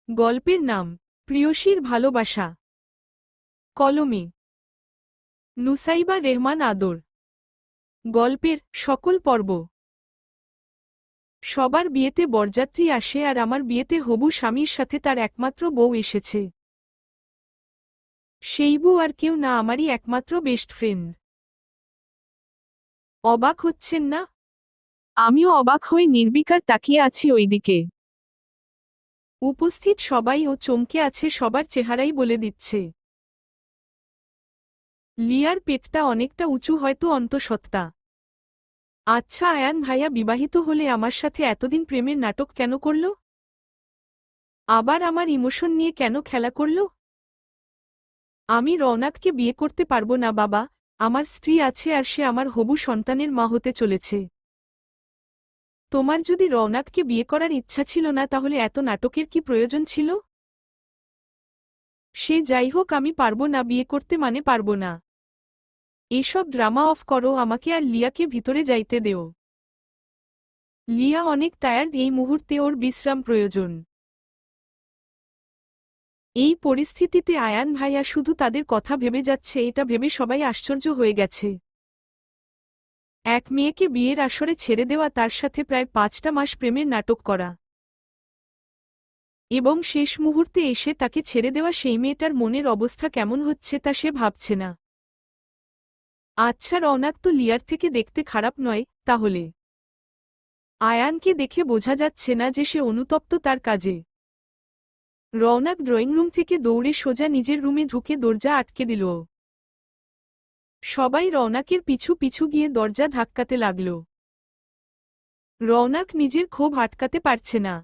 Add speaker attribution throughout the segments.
Speaker 1: গল্পের নাম প্রিয়সীর ভালোবাসা। কলমে নুসাইবা রেহমান আদর। গল্পের সকল পর্ব। সবার বিয়েতে বরযাত্রী আসে আর আমার বিয়েতে হবু স্বামীর সাথে তার একমাত্র বউ এসেছে। সেই বউ আর কেউ না, আমারই একমাত্র বেস্ট ফ্রেন্ড। অবাক হচ্ছেন না? আমিও অবাক হয়ে নির্বিকার তাকিয়ে আছি ওইদিকে। উপস্থিত সবাই ও চমকে আছে, সবার চেহারাই বলে দিচ্ছে। লিয়ার পেটটা অনেকটা উঁচু, হয়তো অন্তঃসত্ত্বা। আচ্ছা আয়ান ভাইয়া বিবাহিত হলে আমার সাথে এতদিন প্রেমের নাটক কেন করল? আবার আমার ইমোশন নিয়ে কেন খেলা করল? আমি রওনাককে বিয়ে করতে পারবো না বাবা, আমার স্ত্রী আছে আর সে আমার হবু সন্তানের মা হতে চলেছে। তোমার যদি রওনাককে বিয়ে করার ইচ্ছা ছিল না তাহলে এত নাটকের কি প্রয়োজন ছিল? সে যাই হোক, আমি পারবো না বিয়ে করতে, মানে পারবো না। এসব ড্রামা অফ করো, আমাকে আর লিয়াকে ভিতরে যাইতে দেও। লিয়া অনেক টায়ার্ড, এই মুহূর্তে ওর বিশ্রাম প্রয়োজন। এই পরিস্থিতিতে আয়ান ভাইয়া শুধু তাদের কথা ভেবে যাচ্ছে, এটা ভেবে সবাই আশ্চর্য হয়ে গেছে। এক মেয়েকে বিয়ের আসরে ছেড়ে দেওয়া, তার সাথে প্রায় 5টা মাস প্রেমের নাটক করা, এবং শেষ মুহূর্তে এসে তাকে ছেড়ে দেওয়া, সেই মেয়েটার মনের অবস্থা কেমন হচ্ছে তা সে ভাবছে না। আচ্ছা রওনাক তো লিয়ার থেকে দেখতে খারাপ নয় তাহলে? আয়ানকে দেখে বোঝা যাচ্ছে না যে সে অনুতপ্ত তার কাজে। রওনাক ড্রয়িং রুম থেকে দৌড়ে সোজা নিজের রুমে ঢুকে দরজা আটকে দিল। সবাই রওনাকের পিছু পিছু গিয়ে দরজা ধাক্কাতে লাগল। রওনাক নিজের ক্ষোভ আটকাতে পারছে না।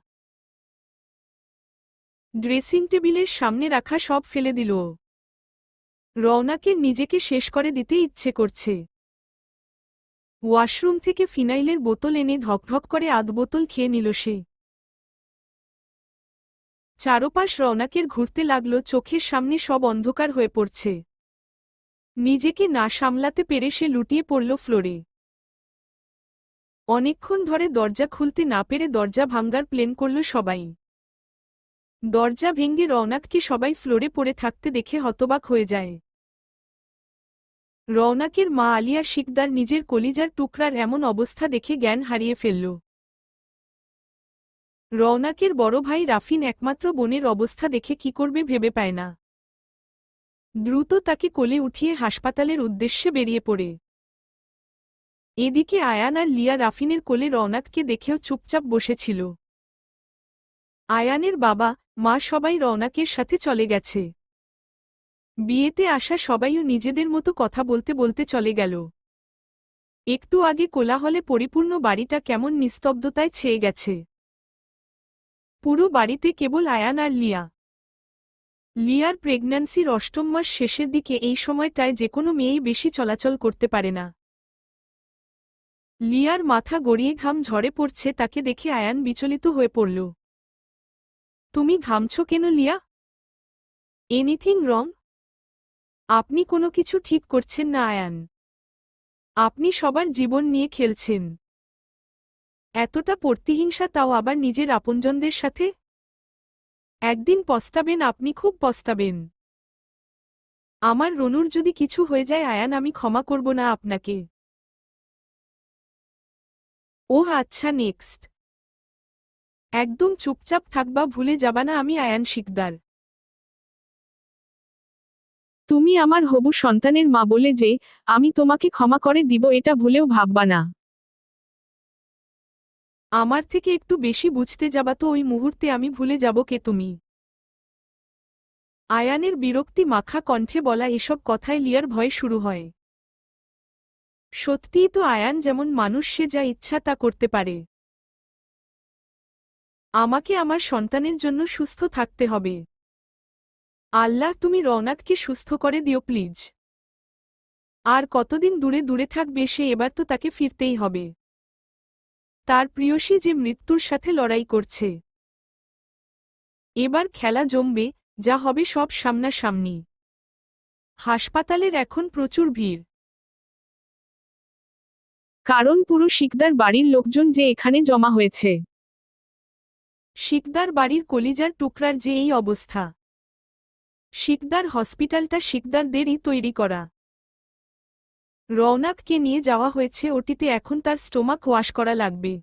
Speaker 1: ড্রেসিং টেবিলের সামনে রাখা সব ফেলে দিল। রওনাকের নিজেকে শেষ করে দিতে ইচ্ছে করছে। ওয়াশরুম থেকে ফিনাইলের বোতল এনে ঢকঢক করে আধ বোতল খেয়ে নিল সে। চারপাশ রওনাকের ঘুরতে লাগল, চোখের সামনে সব অন্ধকার হয়ে পড়ছে। নিজেকে না সামলাতে পেরে সে লুটিয়ে পড়ল ফ্লোরে। অনেকক্ষণ ধরে দরজা খুলতে না পেরে দরজা ভাঙ্গার প্ল্যান করল সবাই। দরজা ভেঙে রওনাককে সবাই ফ্লোরে পড়ে থাকতে দেখে হতবাক হয়ে যায়। রওনাকের মা আলিয়া শিকদার নিজের কলিজার টুকরার এমন অবস্থা দেখে জ্ঞান হারিয়ে ফেলল। রওনাকের বড় ভাই রাফিন একমাত্র বোনের অবস্থা দেখে কি করবে ভেবে পায় না। দ্রুত তাকে কোলে উঠিয়ে হাসপাতালের উদ্দেশ্যে বেরিয়ে পড়ে। এদিকে আয়ান আর লিয়া রাফিনের কোলে রওনাককে দেখেও চুপচাপ বসেছিল। আয়ানের বাবা মা সবাই রওনাকের সাথে চলে গেছে। বিয়েতে আসা সবাইও নিজেদের মতো কথা বলতে বলতে চলে গেল। একটু আগে কোলাহলে পরিপূর্ণ বাড়িটা কেমন নিস্তব্ধতায় ছেয়ে গেছে। পুরো বাড়িতে কেবল আয়ান আর লিয়া। লিয়ার প্রেগন্যান্সির 8ম মাস শেষের দিকে, এই সময়টায় যেকোনো মেয়েই বেশি চলাচল করতে পারে না। লিয়ার মাথা গড়িয়ে ঘাম ঝরে পড়ছে, তাকে দেখে আয়ান বিচলিত হয়ে পড়ল। তুমি ঘামছ কেন লিয়া? Anything wrong? আপনি কোনো কিছু ঠিক করছেন না আয়ান। আপনি সবার জীবন নিয়ে খেলছেন। এতটা প্রতিহিংসা, তাও আবার নিজের আপনজনদের সাথে। একদিন পস্তাবেন, আপনি খুব পস্তাবেন। আমার রনুর যদি কিছু হয়ে যায় আয়ান, আমি ক্ষমা করব না আপনাকে। ওহ আচ্ছা নেক্সট। একদম চুপচাপ থাকবা, ভুলে যাবা না আমি আয়ান শিকদার। তুমি আমার হবু সন্তানের মা বলে যে আমি তোমাকে ক্ষমা করে দিব, এটা ভুলেও ভাববা না। আমার থেকে একটু বেশি বুঝতে যাবা তো ওই মুহূর্তে আমি ভুলে যাব কে তুমি। আয়ানের বিরক্তি মাখা কণ্ঠে বলা এসব কথায় লিয়ার ভয় শুরু হয়। সত্যিই তো আয়ান যেমন মানুষ, সে যা ইচ্ছা তা করতে পারে। আমাকে আমার সন্তানের জন্য সুস্থ থাকতে হবে। আল্লাহ তুমি রওনাককে সুস্থ করে দিও প্লিজ। আর কতদিন দূরে দূরে থাকবে সে, এবার তো তাকে ফিরতেই হবে। তার প্রিয়সী যে মৃত্যুর সাথে লড়াই করছে। এবার খেলা জমবে, যা হবে সব সামনাসামনি। হাসপাতালের এখন প্রচুর ভিড়। কারণ পুরো শিকদার বাড়ির লোকজন যে এখানে জমা হয়েছে। শিকদার বাড়ির কলিজার টুকরার যে এই অবস্থা। শিকদার হসপিটালটা শিকদারদেরই তৈরি করা। রওনাককে নিয়ে যাওয়া হয়েছে ওটিতে, এখন তার স্টোমাক ওয়াশ করা লাগবে।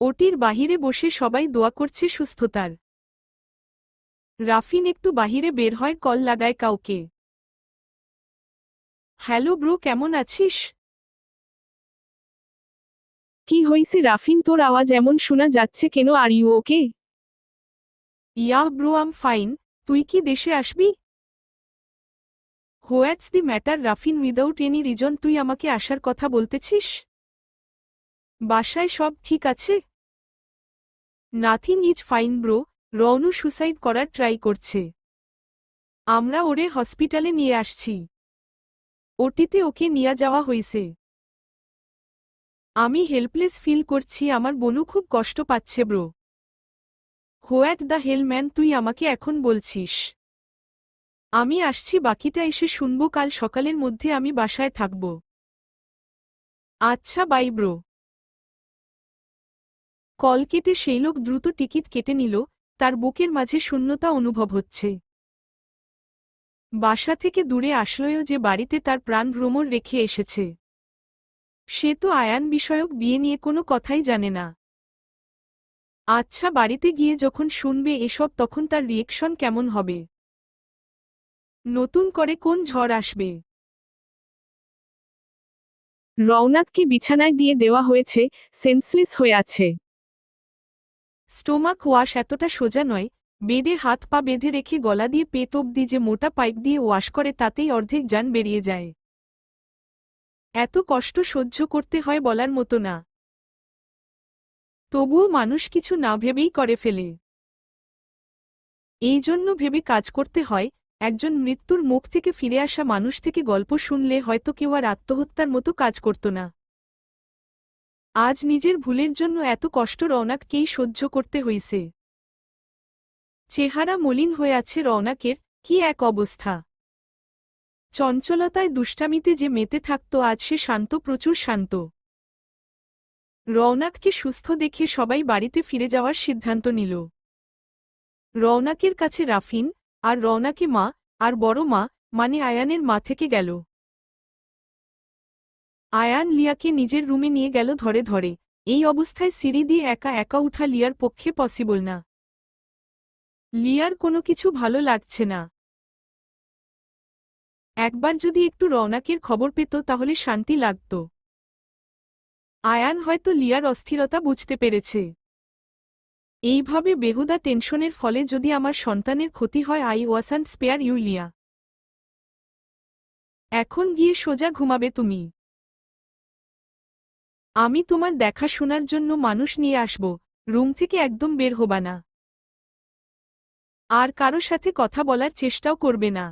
Speaker 1: ওটির বাহিরে বসে সবাই দোয়া করছে সুস্থতার। রাফিন একটু বাহিরে বের হয়, কল লাগায় কাউকে। হ্যালো ব্রো, কেমন আছিস? কি হইছে রাফিন, তোর আওয়াজ এমন শোনা যাচ্ছে কেন? Are you okay? Yeah bro, I'm fine. তুই কি দেশে আসবি? What's the matter Rafin, without any reason তুই আমাকে আসার কথা বলতেছিস? বাসায় সব ঠিক আছে? Nothing is fine bro. Ronu suicide করার ট্রাই করছে। আমরা ওরে হসপিটালে নিয়ে আসছি। ওটিতে ওকে নিয়ে যাওয়া হইছে। আমি হেল্পলেস ফিল করছি, আমার বোনু খুব কষ্ট পাচ্ছে bro. What the hell man, তুই আমাকে এখন বলছিস? আমি আসছি, বাকিটা এসে শুনব। কাল সকালের মধ্যে আমি বাসায় থাকব। আচ্ছা বাই ব্রো। কল কেটে সেই লোক দ্রুত টিকিট কেটে নিল। তার বুকের মাঝে শূন্যতা অনুভব হচ্ছে। বাসা থেকে দূরে আসলেও যে বাড়িতে তার প্রাণ ভ্রমর রেখে এসেছে। সে তো আয়ান বিষয়ক বিয়ে নিয়ে কোনো কথাই জানে না। আচ্ছা, বাড়িতে গিয়ে যখন শুনবে এসব, তখন তার রিয়েকশন কেমন হবে? নতুন করে কোন ঝড় আসবে? রওনাককে বিছানায় দিয়ে দেওয়া হয়েছে, সেন্সলেস হয়ে আছে। স্টোমাক ওয়াশ এতটা সোজা নয়। বেডে হাত পা বেঁধে রেখে গলা দিয়ে পেট অবধি যে মোটা পাইপ দিয়ে ওয়াশ করে, তাতেই অর্ধেক জান বেরিয়ে যায়। এত কষ্ট সহ্য করতে হয় বলার মতো না। তবুও মানুষ কিছু না ভেবেই করে ফেলে। এই জন্য ভেবে কাজ করতে হয়। একজন মৃত্যুর মুখ থেকে ফিরে আসা মানুষ থেকে গল্প শুনলে হয়তো কেউ আর আত্মহত্যার মতো কাজ করত না। আজ নিজের ভুলের জন্য এত কষ্ট রওনাককেই সহ্য করতে হইছে। চেহারা মলিন হয়ে আছে রওনাকের, কি এক অবস্থা! চঞ্চলতায় দুষ্টামিতে যে মেতে থাকত, আজ সে শান্ত, প্রচুর শান্ত। রওনাককে সুস্থ দেখে সবাই বাড়িতে ফিরে যাওয়ার সিদ্ধান্ত নিল। রওনাকের কাছে রাফিন আর রওনাকে মা আর বড় মা মানে আয়ানের মা থেকে গেল। আয়ান লিয়াকে নিজের রুমে নিয়ে গেল ধরে ধরে। এই অবস্থায় সিঁড়ি দিয়ে একা একা উঠা লিয়ার পক্ষে পসিবল না। লিয়ার কোনো কিছু ভালো লাগছে না। একবার যদি একটু রওনাকের খবর পেত তাহলে শান্তি লাগত। আয়ান হয়তো লিয়ার অস্থিরতা বুঝতে পেরেছে। এইভাবে বেহুদা টেনশনের ফলে যদি আমার সন্তানের ক্ষতি হয়, আই ওয়াসান্ট স্পেয়ার ইউ লিয়া। এখন গিয়ে সোজা ঘুমাবে তুমি। আমি তোমার দেখাশোনার জন্য মানুষ নিয়ে আসব। রুম থেকে একদম বের হবা না। আর কারো সাথে কথা বলার চেষ্টাও করবে না।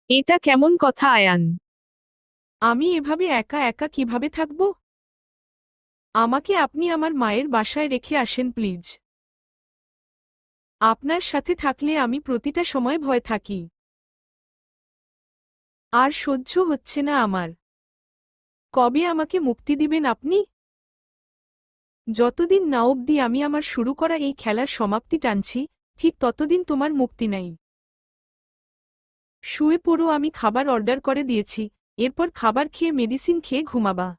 Speaker 1: এটা কেমন কথা আয়ান? আমি এভাবে একা একা কিভাবে থাকব? আমাকে আপনি আমার মায়ের বাসায় রেখে আসেন প্লিজ। আপনার সাথে থাকলে আমি প্রতিটা সময় ভয় থাকি। আর সহ্য হচ্ছে না আমার। কবে আমাকে মুক্তি দিবেন আপনি? যতদিন না অবধি আমি আমার শুরু করা এই খেলার সমাপ্তি টানছি, ঠিক ততদিন তোমার মুক্তি নাই। শুয়ে পড়ো, আমি খাবার অর্ডার করে দিয়েছি। এরপর খাবার খেয়ে মেডিসিন খেয়ে ঘুমাবা।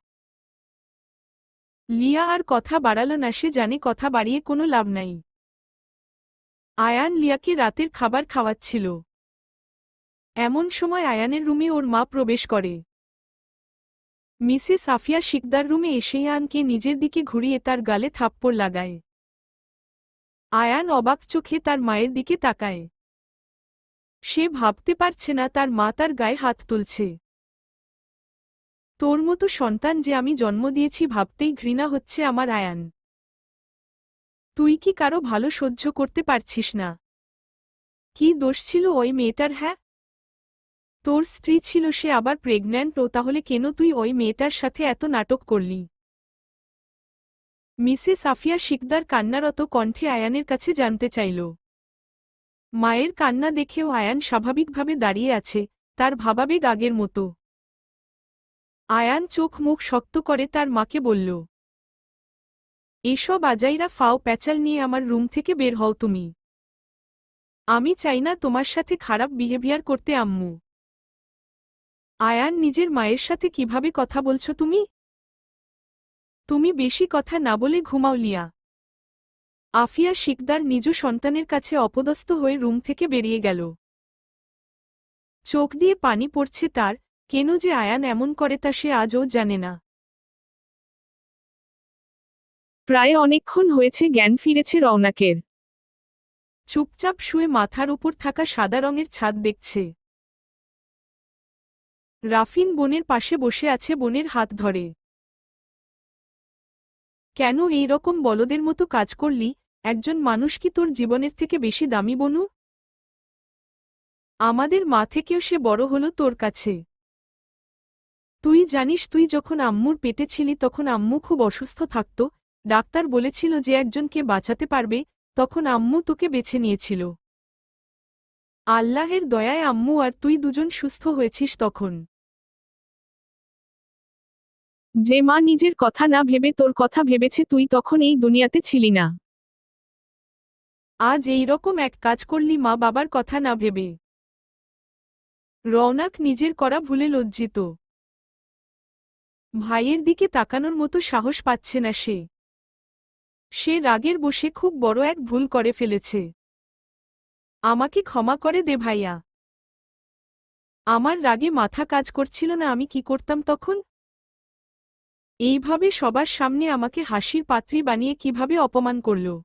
Speaker 1: লিয়া আর কথা বাড়াল না, সে জানে কথা বাড়িয়ে কোনো লাভ নাই। আয়ান লিয়াকে রাতের খাবার খাওয়াচ্ছিল। এমন সময় আয়ানের রুমে ওর মা প্রবেশ করে। মিসেস আফিয়া শিকদার রুমে এসে আয়ানকে নিজের দিকে ঘুরিয়ে তার গালে থাপ্পড় লাগায়। আয়ান অবাক চোখে তার মায়ের দিকে তাকায়। সে ভাবতে পারছে না তার মা তার গায়ে হাত তুলছে। তোর মতো সন্তান যে আমি জন্ম দিয়েছি ভাবতেই ঘৃণা হচ্ছে আমার আয়ান। তুই কি কারো ভালো সহ্য করতে পারছিস না? কি দোষ ছিল ওই মেয়েটার? হ্যাঁ, তোর স্ত্রী ছিল, সে আবার প্রেগন্যান্ট। ও তাহলে কেন তুই ওই মেয়েটার সাথে এত নাটক করলি? মিসেস আফিয়া শিকদার কান্নারত কণ্ঠে আয়ানের কাছে জানতে চাইল। মায়ের কান্না দেখেও আয়ান স্বাভাবিকভাবে দাঁড়িয়ে আছে, তার ভাবাবেগ আগের মতো। আয়ান চোখ মুখ শক্ত করে তার মাকে বলল, এসব আজাইরা ফাও প্যাচাল নিয়ে আমার রুম থেকে বের হও তুমি। আমি চাই না তোমার সাথে খারাপ বিহেভিয়ার করতে আম্মু। আয়ান নিজের মায়ের সাথে কিভাবে কথা বলছো তুমি? তুমি বেশি কথা না বলে ঘুমাও লিয়া। আফিয়া শিকদার নিজ সন্তানের কাছে অপদস্থ হয়ে রুম থেকে বেরিয়ে গেল। চোখ দিয়ে পানি পড়ছে তার, কেন যে আয়ান এমন করে তা সে আজও জানে না। প্রায় অনেকক্ষণ হয়েছে জ্ঞান ফিরেছে রওনাকের। চুপচাপ শুয়ে মাথার উপর থাকা সাদা রঙের ছাদ দেখছে। রাফিন বোনের পাশে বসে আছে, বোনের হাত ধরে। কেন এই রকম বলদের মতো কাজ করলি? একজন মানুষ কি তোর জীবনের থেকে বেশি দামি বনু? আমাদের মা থেকেও সে বড় হলো তোর কাছে। তুই জানিস তুই যখন আম্মুর পেটে ছিলি তখন আম্মু খুব অসুস্থ থাকত, ডাক্তার বলেছিল যে একজনকে বাঁচাতে পারবে, তখন আম্মু তোকে বেছে নিয়েছিল। আল্লাহের দয়ায় আম্মু আর তুই দুজন সুস্থ হয়েছিস তখন। যে মা নিজের কথা না ভেবে তোর কথা ভেবেছে তুই তখন এই দুনিয়াতে ছিলি না। আজ এই রকম এক কাজ করলি মা বাবার কথা না ভেবে। রওনাক নিজের করা ভুলে লজ্জিত। ভাইয়ের দিকে তাকানোর মতো সাহস পাচ্ছে না সে। সে রাগের বশে খুব বড় এক ভুল করে ফেলেছে। আমাকে ক্ষমা করে দে ভাইয়া। আমার রাগে মাথা কাজ করছিল না, আমি কি করতাম তখন? এইভাবে সবার সামনে আমাকে হাসির পাত্রী বানিয়ে কিভাবে অপমান করল।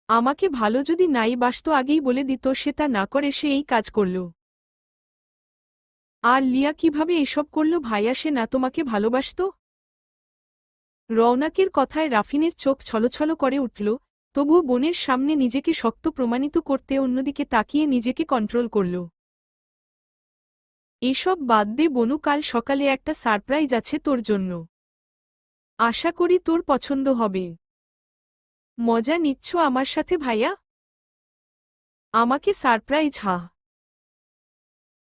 Speaker 1: আমাকে ভালো যদি নাই বাসত আগেই বলে দিত, সে তা না করে সে এই কাজ করল। আর লিয়া কিভাবে এসব করল ভাইয়া? সে না তোমাকে ভালোবাসত? রওনাকের কথায় রাফিনের চোখ ছলছল করে উঠল, তবুও বোনের সামনে নিজেকে শক্ত প্রমাণিত করতে অন্যদিকে তাকিয়ে নিজেকে কন্ট্রোল করল। এসব বাদ দে বনু, কাল সকালে একটা সারপ্রাইজ আছে তোর জন্য। আশা করি তোর পছন্দ হবে। মজা নিচ্ছ আমার সাথে ভাইয়া? আমাকে সারপ্রাইজ? হা।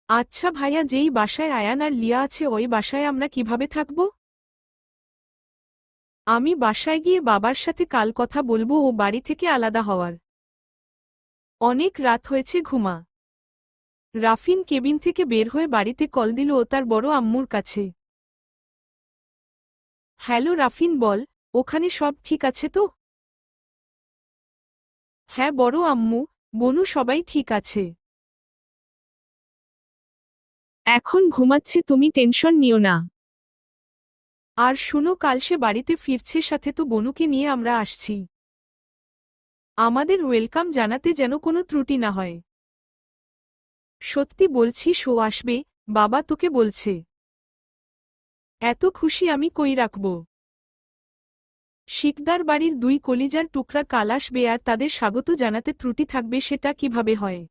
Speaker 1: আচ্ছা ভাইয়া, যেই বাসায় আয়ান আর লিয়া আছে ওই বাসায় আমরা কিভাবে থাকব? আমি বাসায় গিয়ে বাবার সাথে কাল কথা বলবো ও বাড়ি থেকে আলাদা হওয়ার। অনেক রাত হয়েছে, ঘুমা। রাফিন কেবিন থেকে বের হয়ে বাড়িতে কল দিল ও তার বড় আম্মুর কাছে। হ্যালো রাফিন, বল, ওখানে সব ঠিক আছে তো? হ্যাঁ বড় আম্মু, বনু সবাই ঠিক আছে। এখন ঘুমাচ্ছে, তুমি টেনশন নিও না। আর শুনো, কাল সে বাড়িতে ফিরছে, সাথে তো বনুকে নিয়ে আমরা আসছি। আমাদের ওয়েলকাম জানাতে যেন কোনো ত্রুটি না হয়। সত্যি বলছি, শো আসবে, বাবা তোকে বলছে। এত খুশি আমি কই রাখব। শিকদার বাড়ির দুই কলিজার টুকরা কাল আসবে আর তাদের স্বাগত জানাতে ত্রুটি থাকবে, সেটা কিভাবে হয়?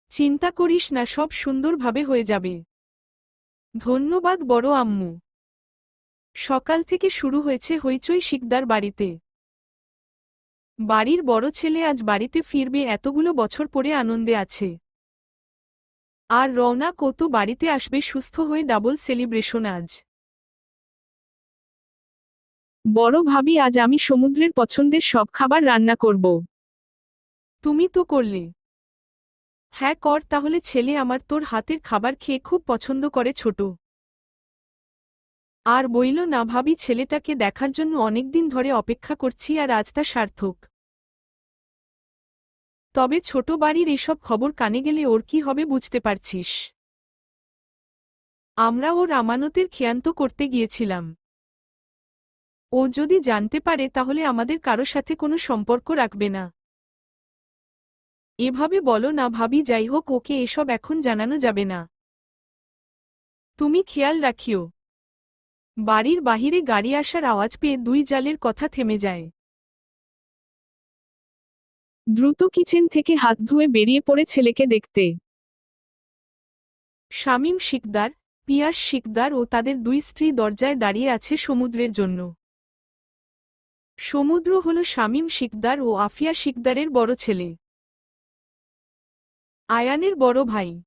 Speaker 1: চিন্তা করিস না, সব সুন্দরভাবে হয়ে যাবে। ধন্যবাদ বড় আম্মু। সকাল থেকে শুরু হয়েছে হইচই শিকদার বাড়িতে। বাড়ির বড় ছেলে আজ বাড়িতে ফিরবে, এতগুলো বছর পরে আনন্দে আছে। আর রওনাক ও তো বাড়িতে আসবে সুস্থ হয়ে, ডাবল সেলিব্রেশন আজ। বড় ভাবি, আজ আমি সমুদ্রের পছন্দের সব খাবার রান্না করব। তুমি তো করলে। হ্যাঁ কর তাহলে, ছেলে আমার তোর হাতের খাবার খেয়ে খুব পছন্দ করে ছোট। আর বইল না ভাবি, ছেলেটাকে দেখার জন্য অনেকদিন ধরে অপেক্ষা করছি আর আজ তা সার্থক। তবে ছোট বাড়ির এসব খবর কানে গেলে ওর কি হবে বুঝতে পারছিস। আমরা ওর আমানতের খেয়ান্ত করতে গিয়েছিলাম। ও যদি জানতে পারে তাহলে আমাদের কারো সাথে কোনো সম্পর্ক রাখবে না। এভাবে বলো না ভাবি, যাই হোক ওকে এসব এখন জানানো যাবে না। তুমি খেয়াল রাখিও। বাড়ির বাহিরে গাড়ি আসার আওয়াজ পেয়ে দুই জালের কথা থেমে যায়। দ্রুত কিচেন থেকে হাত ধুয়ে বেরিয়ে পড়ে ছেলেকে দেখতে। শামীম শিকদার, পিয়াস শিকদার ও তাদের দুই স্ত্রী দরজায় দাঁড়িয়ে আছে সমুদ্রের জন্য। সমুদ্র হল শামীম শিকদার ও আফিয়া শিকদারের বড় ছেলে। আয়ানের বড় ভাই।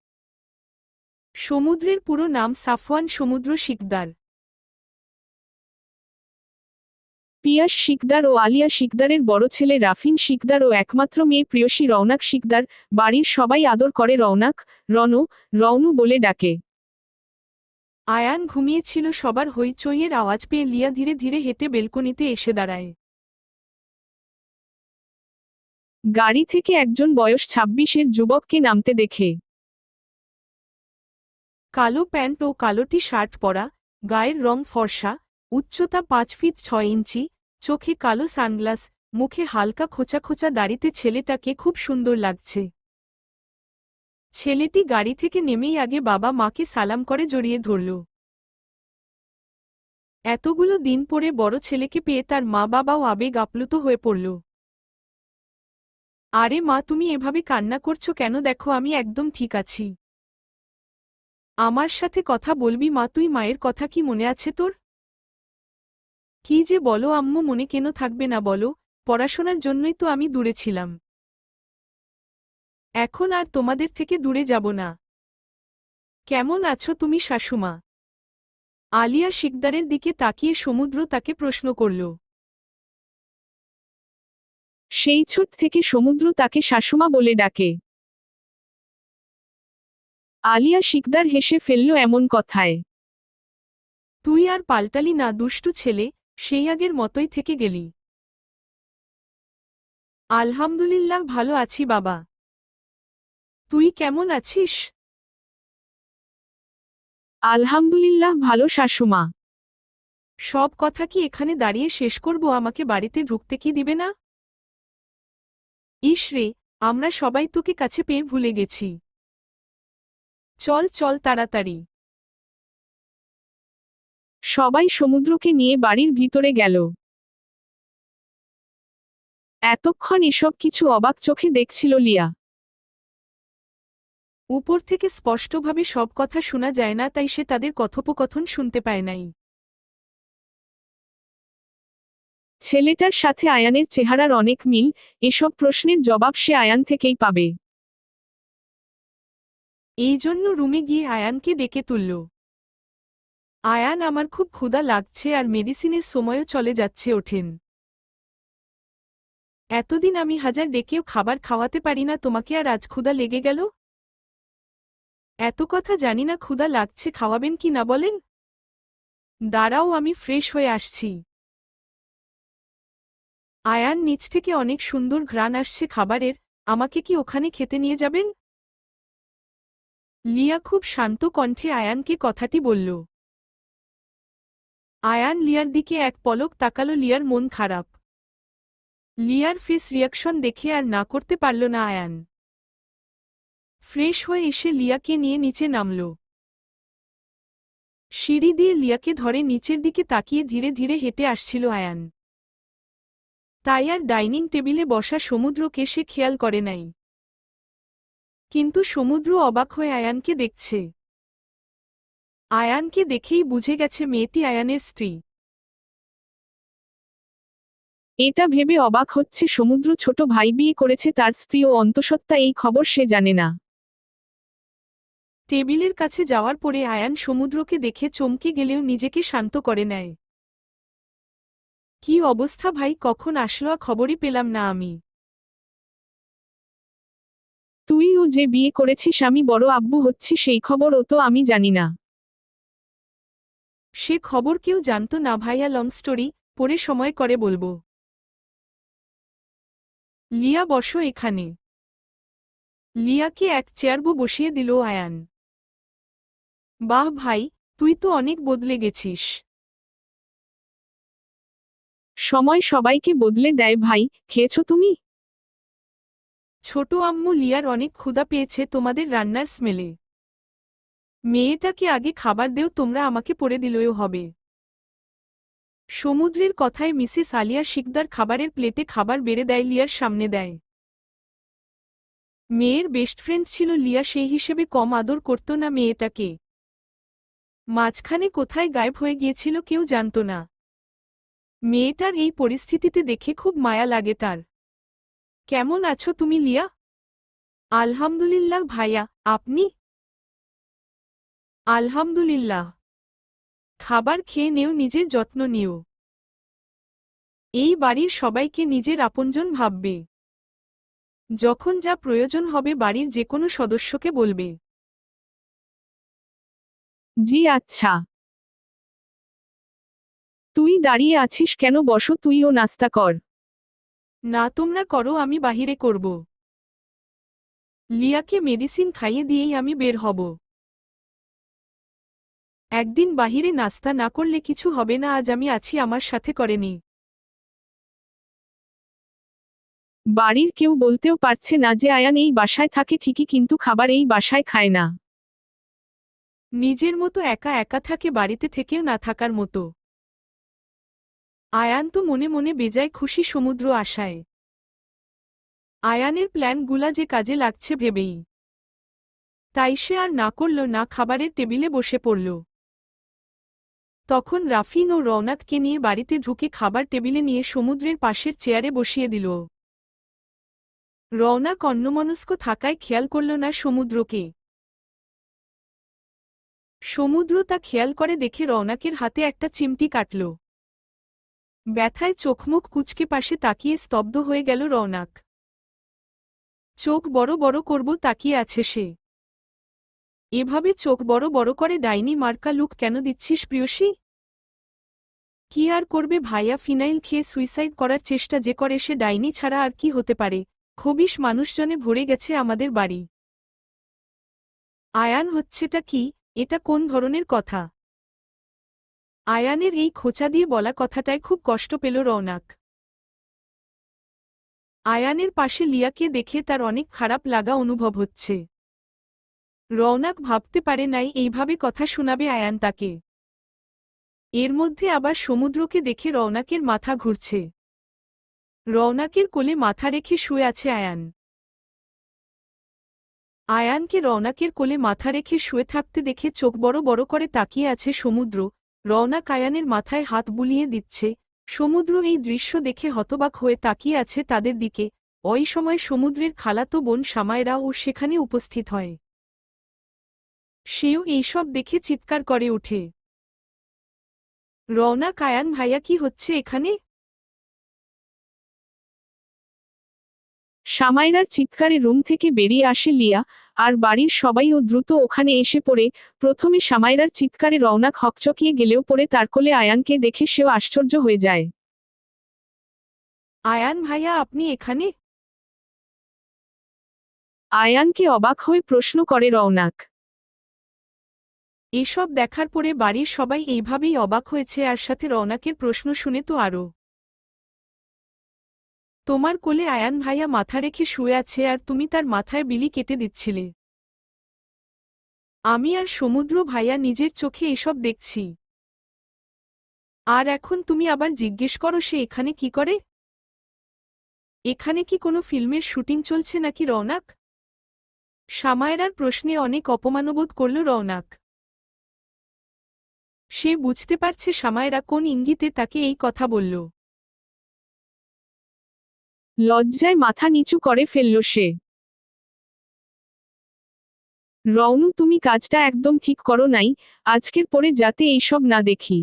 Speaker 1: সমুদ্রের পুরো নাম সাফওয়ান সমুদ্র শিকদার। পিয়াস শিকদার ও আলিয়া শিকদারের বড় ছেলে রাফিন শিকদার ও একমাত্র মেয়ে প্রিয়সী রওনাক শিকদার। বাড়ির সবাই আদর করে রওনাক, রনু, রওনু বলে ডাকে। আয়ান ঘুমিয়েছিল। সবার হইচইয়ের আওয়াজ পেয়ে লিয়া ধীরে ধীরে হেঁটে বেলকনিতে এসে দাঁড়ায়। গাড়ি থেকে একজন বয়স ২৬-এর যুবককে নামতে দেখে। কালো প্যান্ট ও কালো টি শার্ট পরা, গায়ের রং ফর্সা, উচ্চতা ৫ ফিট ৬ ইঞ্চি, চোখে কালো সানগ্লাস, মুখে হালকা খোঁচা খোঁচা দাড়িতে ছেলেটাকে খুব সুন্দর লাগছে। ছেলেটি গাড়ি থেকে নেমেই আগে বাবা মাকে সালাম করে জড়িয়ে ধরল। এতগুলো দিন পরে বড় ছেলেকে পেয়ে তার মা বাবাও আবেগ আপ্লুত হয়ে পড়ল। আরে মা, তুমি এভাবে কান্না করছো কেন? দেখো আমি একদম ঠিক আছি। আমার সাথে কথা বলবি মা? তুই মায়ের কথা কি মনে আছে তোর? কি যে বলো আম্মু, মনে কেন থাকবে না বলো? পড়াশোনার জন্যই তো আমি দূরে ছিলাম। এখন আর তোমাদের থেকে দূরে যাব না। কেমন আছো তুমি শাশুমা? আলিয়া শিকদারের দিকে তাকিয়ে সমুদ্র তাকে প্রশ্ন করল। সেই ছোট থেকে সমুদ্র তাকে শাশুমা বলে ডাকে। আলিয়া শিকদার হেসে ফেলল এমন কথায়। তুই আর পাল্টালি না দুষ্টু ছেলে, সেই আগের মতোই থেকে গেলি। আলহামদুলিল্লাহ ভালো আছি বাবা। তুই কেমন আছিস? আলহামদুলিল্লাহ ভালো শাশুমা। সব কথা কি এখানে দাঁড়িয়ে শেষ করব? আমাকে বাড়িতে ঢুকতে কি দিবে না? ইস রে, আমরা সবাই তোকে কাছে পেয়ে ভুলে গেছি। চল চল তাড়াতাড়ি। সবাই সমুদ্রকে নিয়ে বাড়ির ভিতরে গেল। এতক্ষণ এসব কিছু অবাক চোখে দেখছিল লিয়া। উপর থেকে স্পষ্টভাবে সব কথা শোনা যায় না, তাই সে তাদের কথোপকথন শুনতে পায় নাই। ছেলেটার সাথে আয়ানের চেহারার অনেক মিল, এসব প্রশ্নের জবাব সে আয়ান থেকেই পাবে। এই জন্য রুমে গিয়ে আয়ানকে ডেকে তুলল। আয়ান, আমার খুব ক্ষুধা লাগছে আর মেডিসিনের সময়ও চলে যাচ্ছে। ওঠেন। এতদিন আমি হাজার ডেকেও খাবার খাওয়াতে পারি না তোমাকে, আর আজ ক্ষুধা লেগে গেল? এত কথা জানি না ক্ষুধা লাগছে, খাওয়াবেন কি না বলেন? দাঁড়াও, আমি ফ্রেশ হয়ে আসছি। আয়ান নিচ থেকে অনেক সুন্দর ঘ্রাণ আসছে খাবারের, আমাকে কি ওখানে খেতে নিয়ে যাবেন? লিয়া খুব শান্ত কণ্ঠে আয়ানকে কথাটি বলল। আয়ান লিয়ার দিকে এক পলক তাকালো। লিয়ার মন খারাপ। লিয়ার ফেস রিয়াকশন দেখে আর না করতে পারল না আয়ান। ফ্রেশ হয়ে এসে লিয়াকে নিয়ে নিচে নামল। সিঁড়ি দিয়ে লিয়াকে ধরে নিচের দিকে তাকিয়ে ধীরে ধীরে হেঁটে আসছিল আয়ান। তাই আর ডাইনিং টেবিলে বসা সমুদ্রকে সে খেয়াল করে নাই। কিন্তু সমুদ্র অবাক হয়ে আয়ানকে দেখছে। আয়ানকে দেখেই বুঝে গেছে মেয়েটি আয়ানের স্ত্রী। এটা ভেবে অবাক হচ্ছে সমুদ্র, ছোট ভাই বিয়ে করেছে, তার স্ত্রী ও অন্তঃসত্ত্বা এই খবর সে জানে না। টেবিলের কাছে যাওয়ার পরে আয়ান সমুদ্রকে দেখে চমকে গেলেও নিজেকে শান্ত করে নেয়। কি অবস্থা ভাই, কখন আসলো? খবরই পেলাম না আমি। তুইও যে বিয়ে করেছিস, আমি বড় আব্বু হচ্ছি, সেই খবর ও তো আমি জানি না। সে খবর কেউ জানত না ভাইয়া, লং স্টোরি, পরে সময় করে বলবো। লিয়া বসো এখানে। লিয়াকে এক চেয়ার বসিয়ে দিল আয়ান। বাহ ভাই, তুই তো অনেক বদলে গেছিস। সময় সবাইকে বদলে দেয় ভাই। খেয়েছো তুমি? ছোট আম্মু, লিয়ার অনেক ক্ষুধা পেয়েছে তোমাদের রান্নার স্মেলে। মেয়েটাকে আগে খাবার দেও, তোমরা আমাকে পরে দিলেও হবে। সমুদ্রের কথায় মিসেস আলিয়া শিকদার খাবারের প্লেটে খাবার বেড়ে দেয়, লিয়ার সামনে দেয়। মেয়ের বেস্ট ফ্রেন্ড ছিল লিয়া, সেই হিসেবে কম আদর করত না মেয়েটাকে। মাঝখানে কোথায় গায়েব হয়ে গিয়েছিল কেউ জানত না। মেয়েটার এই পরিস্থিতিতে দেখে খুব মায়া লাগে তার। কেমন আছো তুমি লিয়া? আলহামদুলিল্লাহ ভাইয়া, আপনি? আলহামদুলিল্লাহ। খাবার খেয়ে নেও, নিজের যত্ন নিও। এই বাড়ির সবাইকে নিজের আপনজন ভাববে। যখন যা প্রয়োজন হবে বাড়ির যে কোনো সদস্যকে বলবে।
Speaker 2: জি আচ্ছা। তুই দাঁড়িয়ে আছিস কেন, বসো, তুইও নাস্তা কর।
Speaker 1: না তোমরা করো, আমি বাহিরে করব। লিয়াকে মেডিসিন খাইয়ে দিয়েই আমি বের হব। একদিন বাহিরে নাস্তা না করলে কিছু হবে না, আজ আমি আছি, আমার সাথে করেনি।
Speaker 2: বাড়ির কেউ বলতেও পারছে না যে আয়ান এই বাসায় থাকে ঠিকই, কিন্তু খাবার এই বাসায় খায় না।
Speaker 1: নিজের মতো একা একা থাকে, বাড়িতে থেকেও না থাকার মতো। আয়ান তো মনে মনে বেজায় খুশি সমুদ্র আশায়। আয়ানের প্ল্যানগুলা যে কাজে লাগছে ভেবেই। তাই সে আর না করল না, খাবারের টেবিলে বসে পড়ল। তখন রাফিন ও রওনাককে নিয়ে বাড়িতে ঢুকে খাবার টেবিলে নিয়ে সমুদ্রের পাশের চেয়ারে বসিয়ে দিল। রওনাক অন্যমনস্ক থাকায় খেয়াল করল না সমুদ্রকে। সমুদ্র তা খেয়াল করে দেখে রওনাকের হাতে একটা চিমটি কাটল। ব্যথায় চোখমুখ কুঁচকে পাশে তাকিয়ে স্তব্ধ হয়ে গেল রওনাক। চোখ বড় বড় করব তাকিয়ে আছে সে। এভাবে চোখ বড় বড় করে ডাইনি মার্কা লুক কেন দিচ্ছিস প্রিয়সী? কি আর করবে ভাইয়া, ফিনাইল খেয়ে সুইসাইড করার চেষ্টা যে করে সে ডাইনি ছাড়া আর কি হতে পারে। খবিশ মানুষজনে ভরে গেছে আমাদের বাড়ি। আয়ান হচ্ছেটা কি? এটা কোন ধরনের কথা? আয়ানের এই খোঁচা দিয়ে বলা কথাটায় খুব কষ্ট পেল রওনাক। আয়ানের পাশে লিয়াকে দেখে তার অনেক খারাপ লাগা অনুভব হচ্ছে। রওনাক ভাবতে পারে নাই এইভাবে কথা শোনাবে আয়ান তাকে। এর মধ্যে আবার সমুদ্রকে দেখে রওনাকের মাথা ঘুরছে। রওনাকের কোলে মাথা রেখে শুয়ে আছে আয়ান। আয়ানকে রওনাকের কোলে মাথা রেখে শুয়ে থাকতে দেখে চোখ বড় বড় করে তাকিয়ে আছে সমুদ্র। রওনাক আয়ানের মাথায় হাত বুলিয়ে দিচ্ছে। সমুদ্র এই দৃশ্য দেখে হতবাক হয়ে তাকিয়ে আছে তাদের দিকে। ওই সময় সমুদ্রের খালাতো বোন সামায়রাও সেখানে উপস্থিত হয়। সেও এইসব দেখে চিৎকার করে ওঠে। রওনাক, আয়ান ভাইয়া, কি হচ্ছে এখানে?
Speaker 2: সামাইরার চিৎকারে রুম থেকে বেরিয়ে আসে লিয়া, আর বাড়ির সবাইও দ্রুত ওখানে এসে পড়ে। প্রথমে সামাইরার চিৎকারে রওনাক হকচকিয়ে গেলেও পরে তার কোলে আয়ানকে দেখে সেও আশ্চর্য হয়ে যায়।
Speaker 1: আয়ান ভাইয়া, আপনি এখানে?
Speaker 2: আয়ানকে অবাক হয়ে প্রশ্ন করে রওনাক।
Speaker 1: এসব দেখার পরে বাড়ির সবাই এইভাবেই অবাক হয়েছে, আর সাথে রওনাকের প্রশ্ন শুনে তো আরও। তোমার কোলে আয়ান ভাইয়া মাথা রেখে শুয়ে আছে আর তুমি তার মাথায় বিলি কেটে দিচ্ছিলে। আমি আর সমুদ্র ভাইয়া নিজের চোখে এসব দেখছি। আর এখন তুমি আবার জিজ্ঞেস করো সে এখানে কি করে? এখানে কি কোনো ফিল্মের শুটিং চলছে নাকি রওনাক? সামায়রার প্রশ্নে অনেক অপমানবোধ করল রওনাক। সে বুঝতে পারছে সামায়রা কোন ইঙ্গিতে তাকে এই কথা বলল।
Speaker 2: লজ্জায় মাথা নিচু করে ফেলল সে। রওনু, তুমি কাজটা একদম ঠিক করো নাই, আজকের পরে যাতে এইসব না দেখি।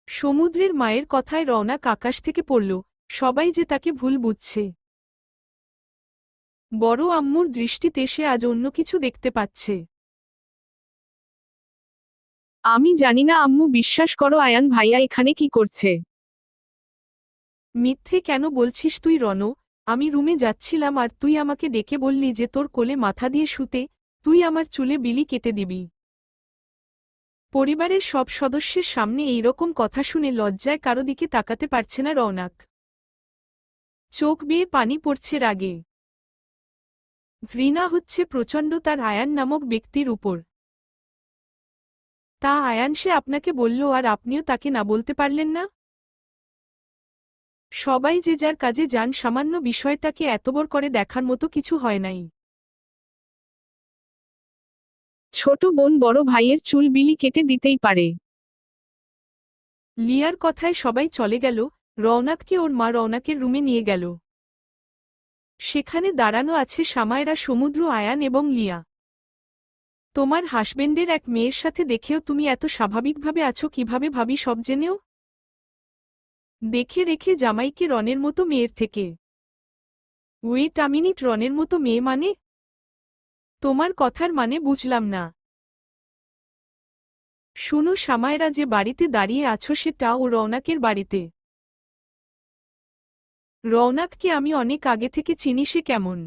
Speaker 1: সমুদ্রের মায়ের কথায় রওনাক আকাশ থেকে পড়ল। সবাই যে তাকে ভুল বুঝছে। বড় আম্মুর দৃষ্টিতে সে আজ অন্য কিছু দেখতে পাচ্ছে।
Speaker 2: আমি জানি না আম্মু, বিশ্বাস করো আয়ান ভাইয়া এখানে কি করছে।
Speaker 1: মিথ্যে কেন বলছিস তুই রণ? আমি রুমে যাচ্ছিলাম আর তুই আমাকে ডেকে বললি যে তোর কোলে মাথা দিয়ে শুতে, তুই আমার চুলে বিলি কেটে দিবি। পরিবারের সব সদস্যের সামনে এই রকম কথা শুনে লজ্জায় কারো দিকে তাকাতে পারছে না রওনাক। চোখ বেয়ে পানি পড়ছে রাগে। ঘৃণা হচ্ছে প্রচণ্ড তার আয়ান নামক ব্যক্তির উপর। তা আয়ান, সে আপনাকে বলল আর আপনিও তাকে না বলতে পারলেন না? সবাই যে যার কাজে যান, সামান্য বিষয়টাকে এতবড় করে দেখার মতো কিছু হয় নাই।
Speaker 2: ছোট বোন বড় ভাইয়ের চুল বিলি কেটে দিতেই পারে।
Speaker 1: লিয়ার কথায় সবাই চলে গেল। রওনাককে ওর মা রওনাকের রুমে নিয়ে গেল। সেখানে দাঁড়ানো আছে সামায়রা, সমুদ্র, আয়ান এবং লিয়া। তোমার হাসবেন্ডের এক মেয়ের সাথে দেখেও তুমি এত স্বাভাবিকভাবে আছো কিভাবে ভাবি সব জেনেও? দেখে রেখে জামাইকে রনের মতো মেয়ের থেকে। ওয়েট আ মিনিট, রনের মতো মেয়ে মানে? তোমার কথার মানে বুঝলাম না। শুনো সামায়রা, যে বাড়িতে দাঁড়িয়ে আছো সেটা ও রওনাকের বাড়িতে। রওনাককে আমি অনেক আগে থেকে চিনি, সে কেমন?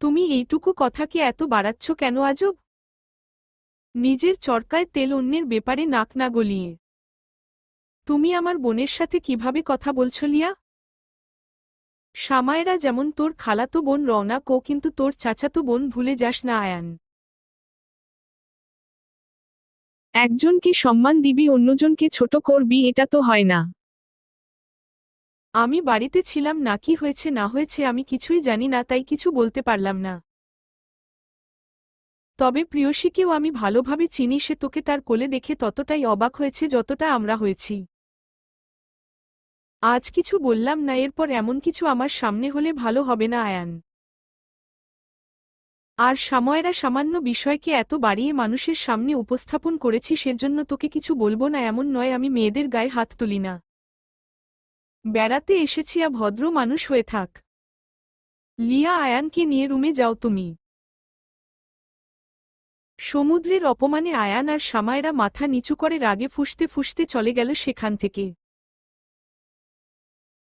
Speaker 1: তুমি এইটুকু কথাকে এত বাড়াচ্ছ কেন আজব? নিজের চরকায় তেল অন্যের ব্যাপারে নাক না গলিয়ে। তুমি আমার বোনের সাথে কিভাবে কথা বলছ লিয়া? সামায়রা যেমন তোর খালাতো বোন রওনাক, ও কিন্তু তোর চাচাতো বোন, ভুলে যাস না আয়ান।
Speaker 2: একজনকে সম্মান দিবি অন্যজনকে ছোট করবি, এটা তো হয় না।
Speaker 1: আমি বাড়িতে ছিলাম না, কি হয়েছে না হয়েছে আমি কিছুই জানি না, তাই কিছু বলতে পারলাম না। তবে প্রিয়সীকেও আমি ভালোভাবে চিনি, সে তোকে তার কোলে দেখে ততটাই অবাক হয়েছে যতটা আমরা হয়েছি। আজ কিছু বললাম না, এরপর এমন কিছু আমার সামনে হলে ভালো হবে না আয়ান। আর সাময়রা সামান্য বিষয়কে এত বাড়িয়ে মানুষের সামনে উপস্থাপন করেছি, সেজন্য তোকে কিছু বলবো না এমন নয়, আমি মেয়েদের গায়ে হাত তুলি না। বেড়াতে এসেছি, ভদ্র মানুষ হয়ে থাক। লিয়া, আয়ানকে নিয়ে রুমে যাও তুমি। সমুদ্রের অপমানে আয়ান আর সামায়রা মাথা নিচু করে রাগে ফুঁসতে ফুঁসতে চলে গেল সেখান থেকে।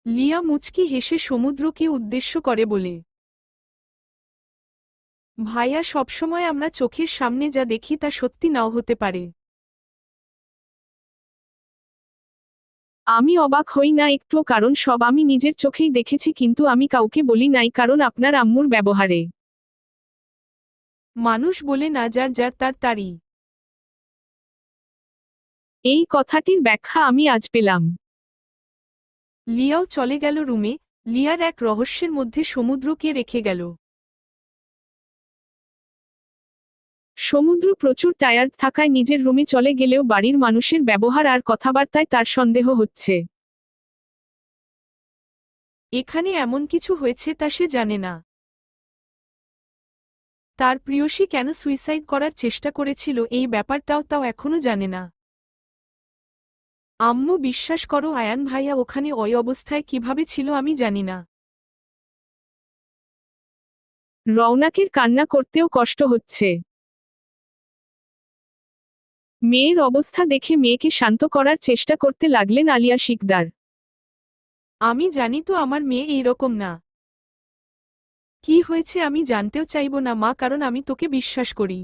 Speaker 1: লিয়া মুচকি হেসে সমুদ্রকে উদ্দেশ্য করে বলে, ভাইয়া, সবসময় আমরা চোখের সামনে যা দেখি তা সত্যি নাও হতে পারে।
Speaker 2: আমি অবাক হই না একটুও, কারণ সব আমি নিজের চোখেই দেখেছি, কিন্তু আমি কাউকে বলি নাই কারণ আপনার আম্মুর ব্যবহারে।
Speaker 1: মানুষ বলে না, যার যার তার তারই।
Speaker 2: এই কথাটির ব্যাখ্যা আমি আজ পেলাম।
Speaker 1: লিয়াও চলে গেল রুমে। লিয়ার এক রহস্যের মধ্যে সমুদ্রকে রেখে গেল।
Speaker 2: সমুদ্র প্রচুর টায়ার্ড থাকায় নিজের রুমে চলে গেলেও বাড়ির মানুষের ব্যবহার আর কথাবার্তায় তার সন্দেহ হচ্ছে।
Speaker 1: এখানে এমন কিছু হয়েছে তা সে জানে না। তার প্রিয়সী কেন সুইসাইড করার চেষ্টা করেছিল এই ব্যাপারটাও তাও এখনো জানে না। আম্মু, বিশ্বাস করো আয়ান ভাইয়া ওখানে ওই অবস্থায় কিভাবে ছিল আমি জানি না।
Speaker 2: রওনাকের কান্না করতেও কষ্ট হচ্ছে। মেয়ের অবস্থা দেখে মেয়েকে শান্ত করার চেষ্টা করতে লাগলেন আলিয়া শিকদার।
Speaker 1: আমি জানি তো আমার মেয়ে এইরকম না। কি হয়েছে আমি জানতেও চাইব না মা, কারণ আমি তোকে বিশ্বাস করি।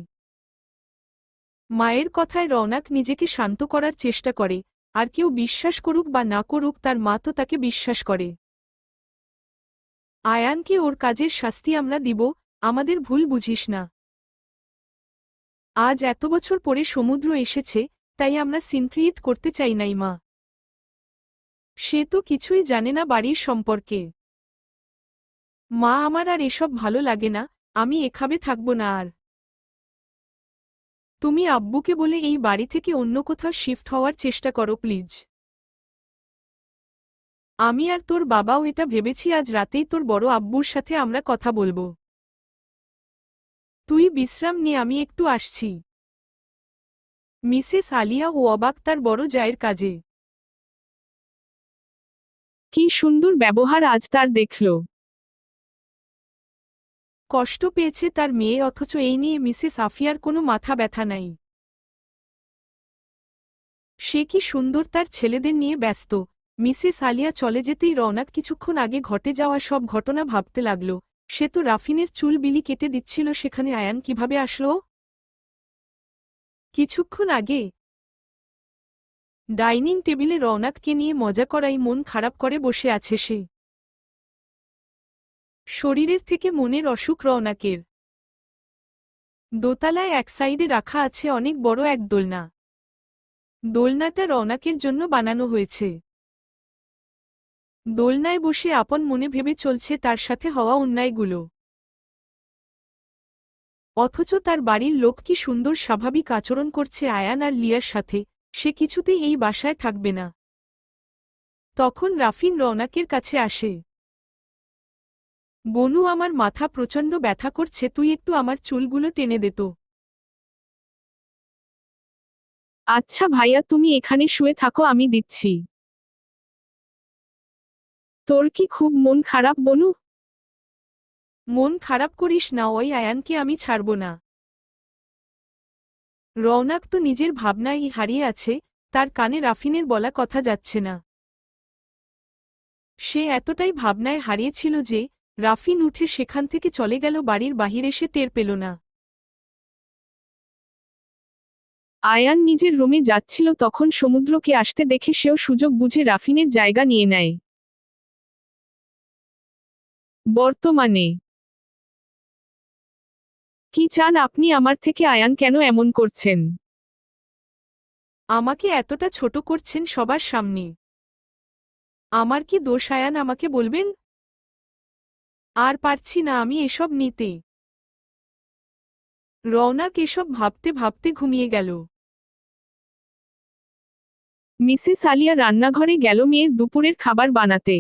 Speaker 1: মায়ের কথায় রওনাক নিজেকে শান্ত করার চেষ্টা করে, আর কেউ বিশ্বাস করুক বা না করুক তার মা তো তাকে বিশ্বাস করে। আয়ানকে ওর কাজের শাস্তি আমরা দিব, আমাদের ভুল বুঝিস না। আজ এত বছর পরে সমুদ্র এসেছে, তাই আমরা সিন ক্রিয়েট করতে চাই নাই মা। সে তো কিছুই জানে না বাড়ির সম্পর্কে। মা, আমার আর এসব ভালো লাগে না, আমি এখাবে থাকব না আর। তুমি আব্বুকে বলে এই বাড়ি থেকে অন্য কোথাও শিফট হওয়ার চেষ্টা করো প্লিজ। আমি আর তোর বাবাও এটা ভেবেছি, আজ রাতেই তোর বড় আব্বুর সাথে আমরা কথা বলবো। তুই বিশ্রাম নে, আমি একটু আসছি। মিসেস আলিয়া ও অবাক তার বড় জায়ের কাজে।
Speaker 2: কি সুন্দর ব্যবহার আজ তার দেখল।
Speaker 1: কষ্ট পেয়েছে তার মেয়ে, অথচ এই নিয়ে মিসেস আফিয়ার কোনো মাথা ব্যথা নাই। সে কি সুন্দর তার ছেলেদের নিয়ে ব্যস্ত। মিসেস আলিয়া চলে যেতেই রওনাক কিছুক্ষণ আগে ঘটে যাওয়া সব ঘটনা ভাবতে লাগল। সে তো রাফিনের চুল বিলি কেটে দিচ্ছিল, সেখানে আয়ান কিভাবে আসলো? কিছুক্ষণ আগে ডাইনিং টেবিলে রওনাককে নিয়ে মজা করাই মন খারাপ করে বসে আছে সে। শরীরের থেকে মনের অসুখ রওনাকের। দোতলায় এক সাইডে রাখা আছে অনেক বড় এক দোলনা। দোলনাটা রওনাকের জন্য বানানো হয়েছে। দোলনায় বসে আপন মনে ভেবে চলছে তার সাথে হওয়া অন্যায়গুলো। অথচ তার বাড়ির লোক কি সুন্দর স্বাভাবিক আচরণ করছে আয়ান আর লিয়ার সাথে, সে কিছুতেই এই বাসায় থাকবে না। তখন রাফিন রওনাকের কাছে আসে। বনু, আমার মাথা প্রচণ্ড ব্যথা করছে, তুই একটু আমার চুলগুলো টেনে দে তো।
Speaker 2: আচ্ছা ভাইয়া, তুমি এখানে শুয়ে থাকো, আমি দিচ্ছি। তোর কি খুব মন খারাপ বনু?
Speaker 1: মন খারাপ করিস না, ওই আয়ানকে আমি ছাড়ব না। রওনাক তো নিজের ভাবনায় হারিয়ে আছে, তার কানে রাফিনের বলা কথা যাচ্ছে না। সে এতটাই ভাবনায় হারিয়েছিল যে রাফিন উঠে সেখান থেকে চলে গেল, বাড়ির বাহির এসে টের পেল না।
Speaker 2: আয়ান নিজের রুমে যাচ্ছিল তখন সমুদ্রকে আসতে দেখে সেও সুযোগ বুঝে রাফিনের জায়গা নিয়ে নেয়। বর্তমানে কি চান আপনি আমার থেকে? আয়ান কেন এমন করছেন?
Speaker 1: আমাকে এতটা ছোট করছেন সবার সামনে। আমার কি দোষ আয়ান, আমাকে বলবেন? আর পারছি না আমি এসব নিতে। রওনাক এসব ভাবতে ভাবতে ঘুমিয়ে গেল।
Speaker 2: মিসেস আলিয়া রান্নাঘরে গেল মেয়ের দুপুরের খাবার বানাতে।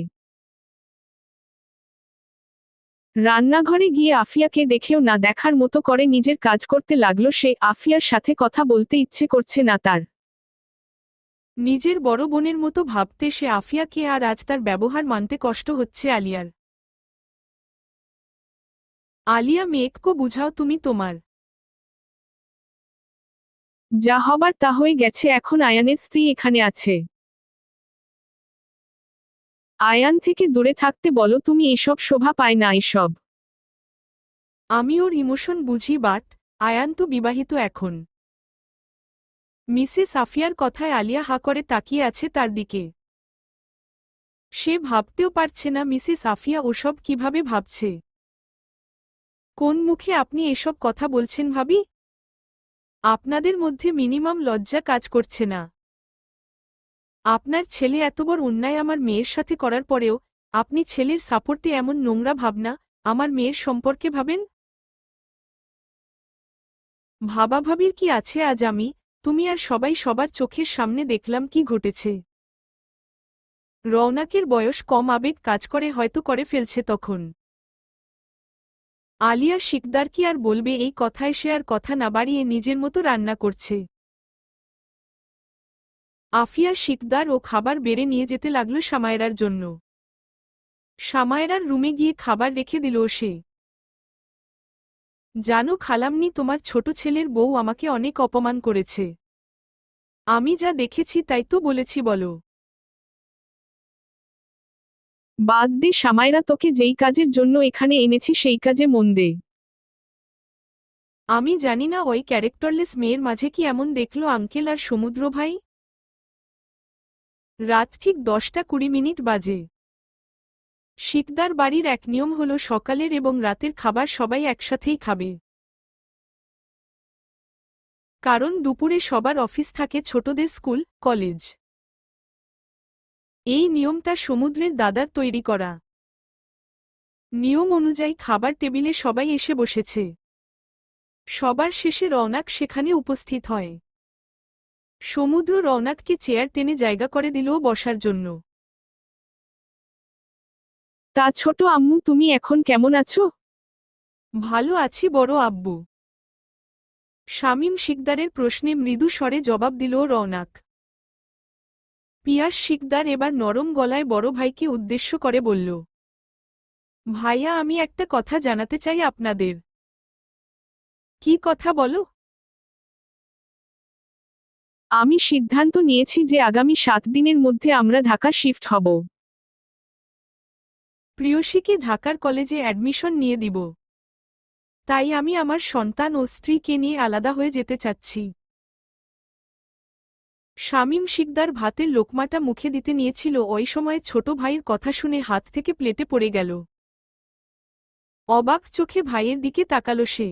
Speaker 2: রান্নাঘরে গিয়ে আফিয়াকে দেখেও না দেখার মতো করে নিজের কাজ করতে লাগলো সে। আফিয়ার সাথে কথা বলতে ইচ্ছে করছে না তার।
Speaker 1: নিজের বড় বোনের মতো ভাবতে সে আফিয়াকে, আর আজ তার ব্যবহার মানতে কষ্ট হচ্ছে আলিয়ার। আলিয়া, মেয়েকো বুঝাও তুমি তোমার।
Speaker 2: যা হবার তা হয়ে গেছে, এখন আয়ানের স্ত্রী এখানে আছে। আয়ান থেকে দূরে থাকতে বলো, তুমি এসব শোভা পায় না এসব।
Speaker 1: আমি ওর ইমোশন বুঝি, বাট আয়ান তো বিবাহিত এখন। মিসেস আফিয়ার কথায় আলিয়া হা করে তাকিয়ে আছে তার দিকে। সে ভাবতেও পারছে না মিসেস আফিয়া ওসব কিভাবে ভাবছে। কোন মুখে আপনি এসব কথা বলছেন ভাবি? আপনাদের মধ্যে মিনিমাম লজ্জা কাজ করছে না? আপনার ছেলে এত বড় অন্যায় আমার মেয়ের সাথে করার পরেও আপনি ছেলের সাপোর্টে এমন নোংরা ভাবনা আমার মেয়ের সম্পর্কে ভাবেন? ভাবাভাবির কি আছে? আজ আমি, তুমি আর সবাই সবার চোখের সামনে দেখলাম কি ঘটেছে। রওনাকের বয়স কম, আবেগ কাজ করে হয়তো করে ফেলছে তখন। আলিয়া শিকদার কি আর বলবে এই কথায়? সে আর কথা না বাড়িয়ে নিজের মতো রান্না করছে। আফিয়া শিকদার ও খাবার বেড়ে নিয়ে যেতে লাগল সামায়রার জন্য। সামায়রার রুমে গিয়ে খাবার রেখে দিল সে। জানো খালামনি, তোমার ছোট ছেলের বউ আমাকে অনেক অপমান করেছে। আমি যা দেখেছি তাই তো বলেছি বলো।
Speaker 2: বাদ দে সামাইরা, তোকে যেই কাজের জন্য এখানে এনেছি সেই কাজে মন দে।
Speaker 1: আমি জানি না ওই ক্যারেক্টারলেস মেয়ের মাঝে কি এমন দেখল আঙ্কেল আর সমুদ্র ভাই। রাত ঠিক 10:20 বাজে। শিকদার বাড়ির এক নিয়ম হল সকালের এবং রাতের খাবার সবাই একসাথেই খাবে। কারণ দুপুরে সবার অফিস থাকে, ছোটদের স্কুল কলেজ। এই নিয়মটা সমুদ্রের দাদার তৈরি করা। নিয়ম অনুযায়ী খাবার টেবিলে সবাই এসে বসেছে। সবার শেষে রওনাক সেখানে উপস্থিত হয়। সমুদ্র রওনাককে চেয়ার টেনে জায়গা করে দিল বসার জন্য।
Speaker 2: তা ছোট আম্মু, তুমি এখন কেমন আছো?
Speaker 1: ভালো আছি বড় আব্বু। শামীম শিকদারের প্রশ্নে মৃদু স্বরে জবাব দিল রওনাক। পিয়াস শিকদার এবার নরম গলায় বড় ভাইকে উদ্দেশ্য করে বলল, ভাইয়া, আমি একটা কথা জানাতে চাই আপনাদের। কি কথা বলো?
Speaker 2: আমি সিদ্ধান্ত নিয়েছি যে আগামী 7 দিনের মধ্যে আমরা ঢাকা শিফট হব।
Speaker 1: প্রিয়সীকে ঢাকার কলেজে অ্যাডমিশন নিয়ে দিব। তাই আমি আমার সন্তান ও স্ত্রীকে নিয়ে আলাদা হয়ে যেতে চাচ্ছি। শামীম শিকদার ভাতের লোকমাটা মুখে দিতে নিয়েছিল, ওই সময়ে ছোট ভাইয়ের কথা শুনে হাত থেকে প্লেটে পড়ে গেল। অবাক চোখে ভাইয়ের দিকে তাকাল সে।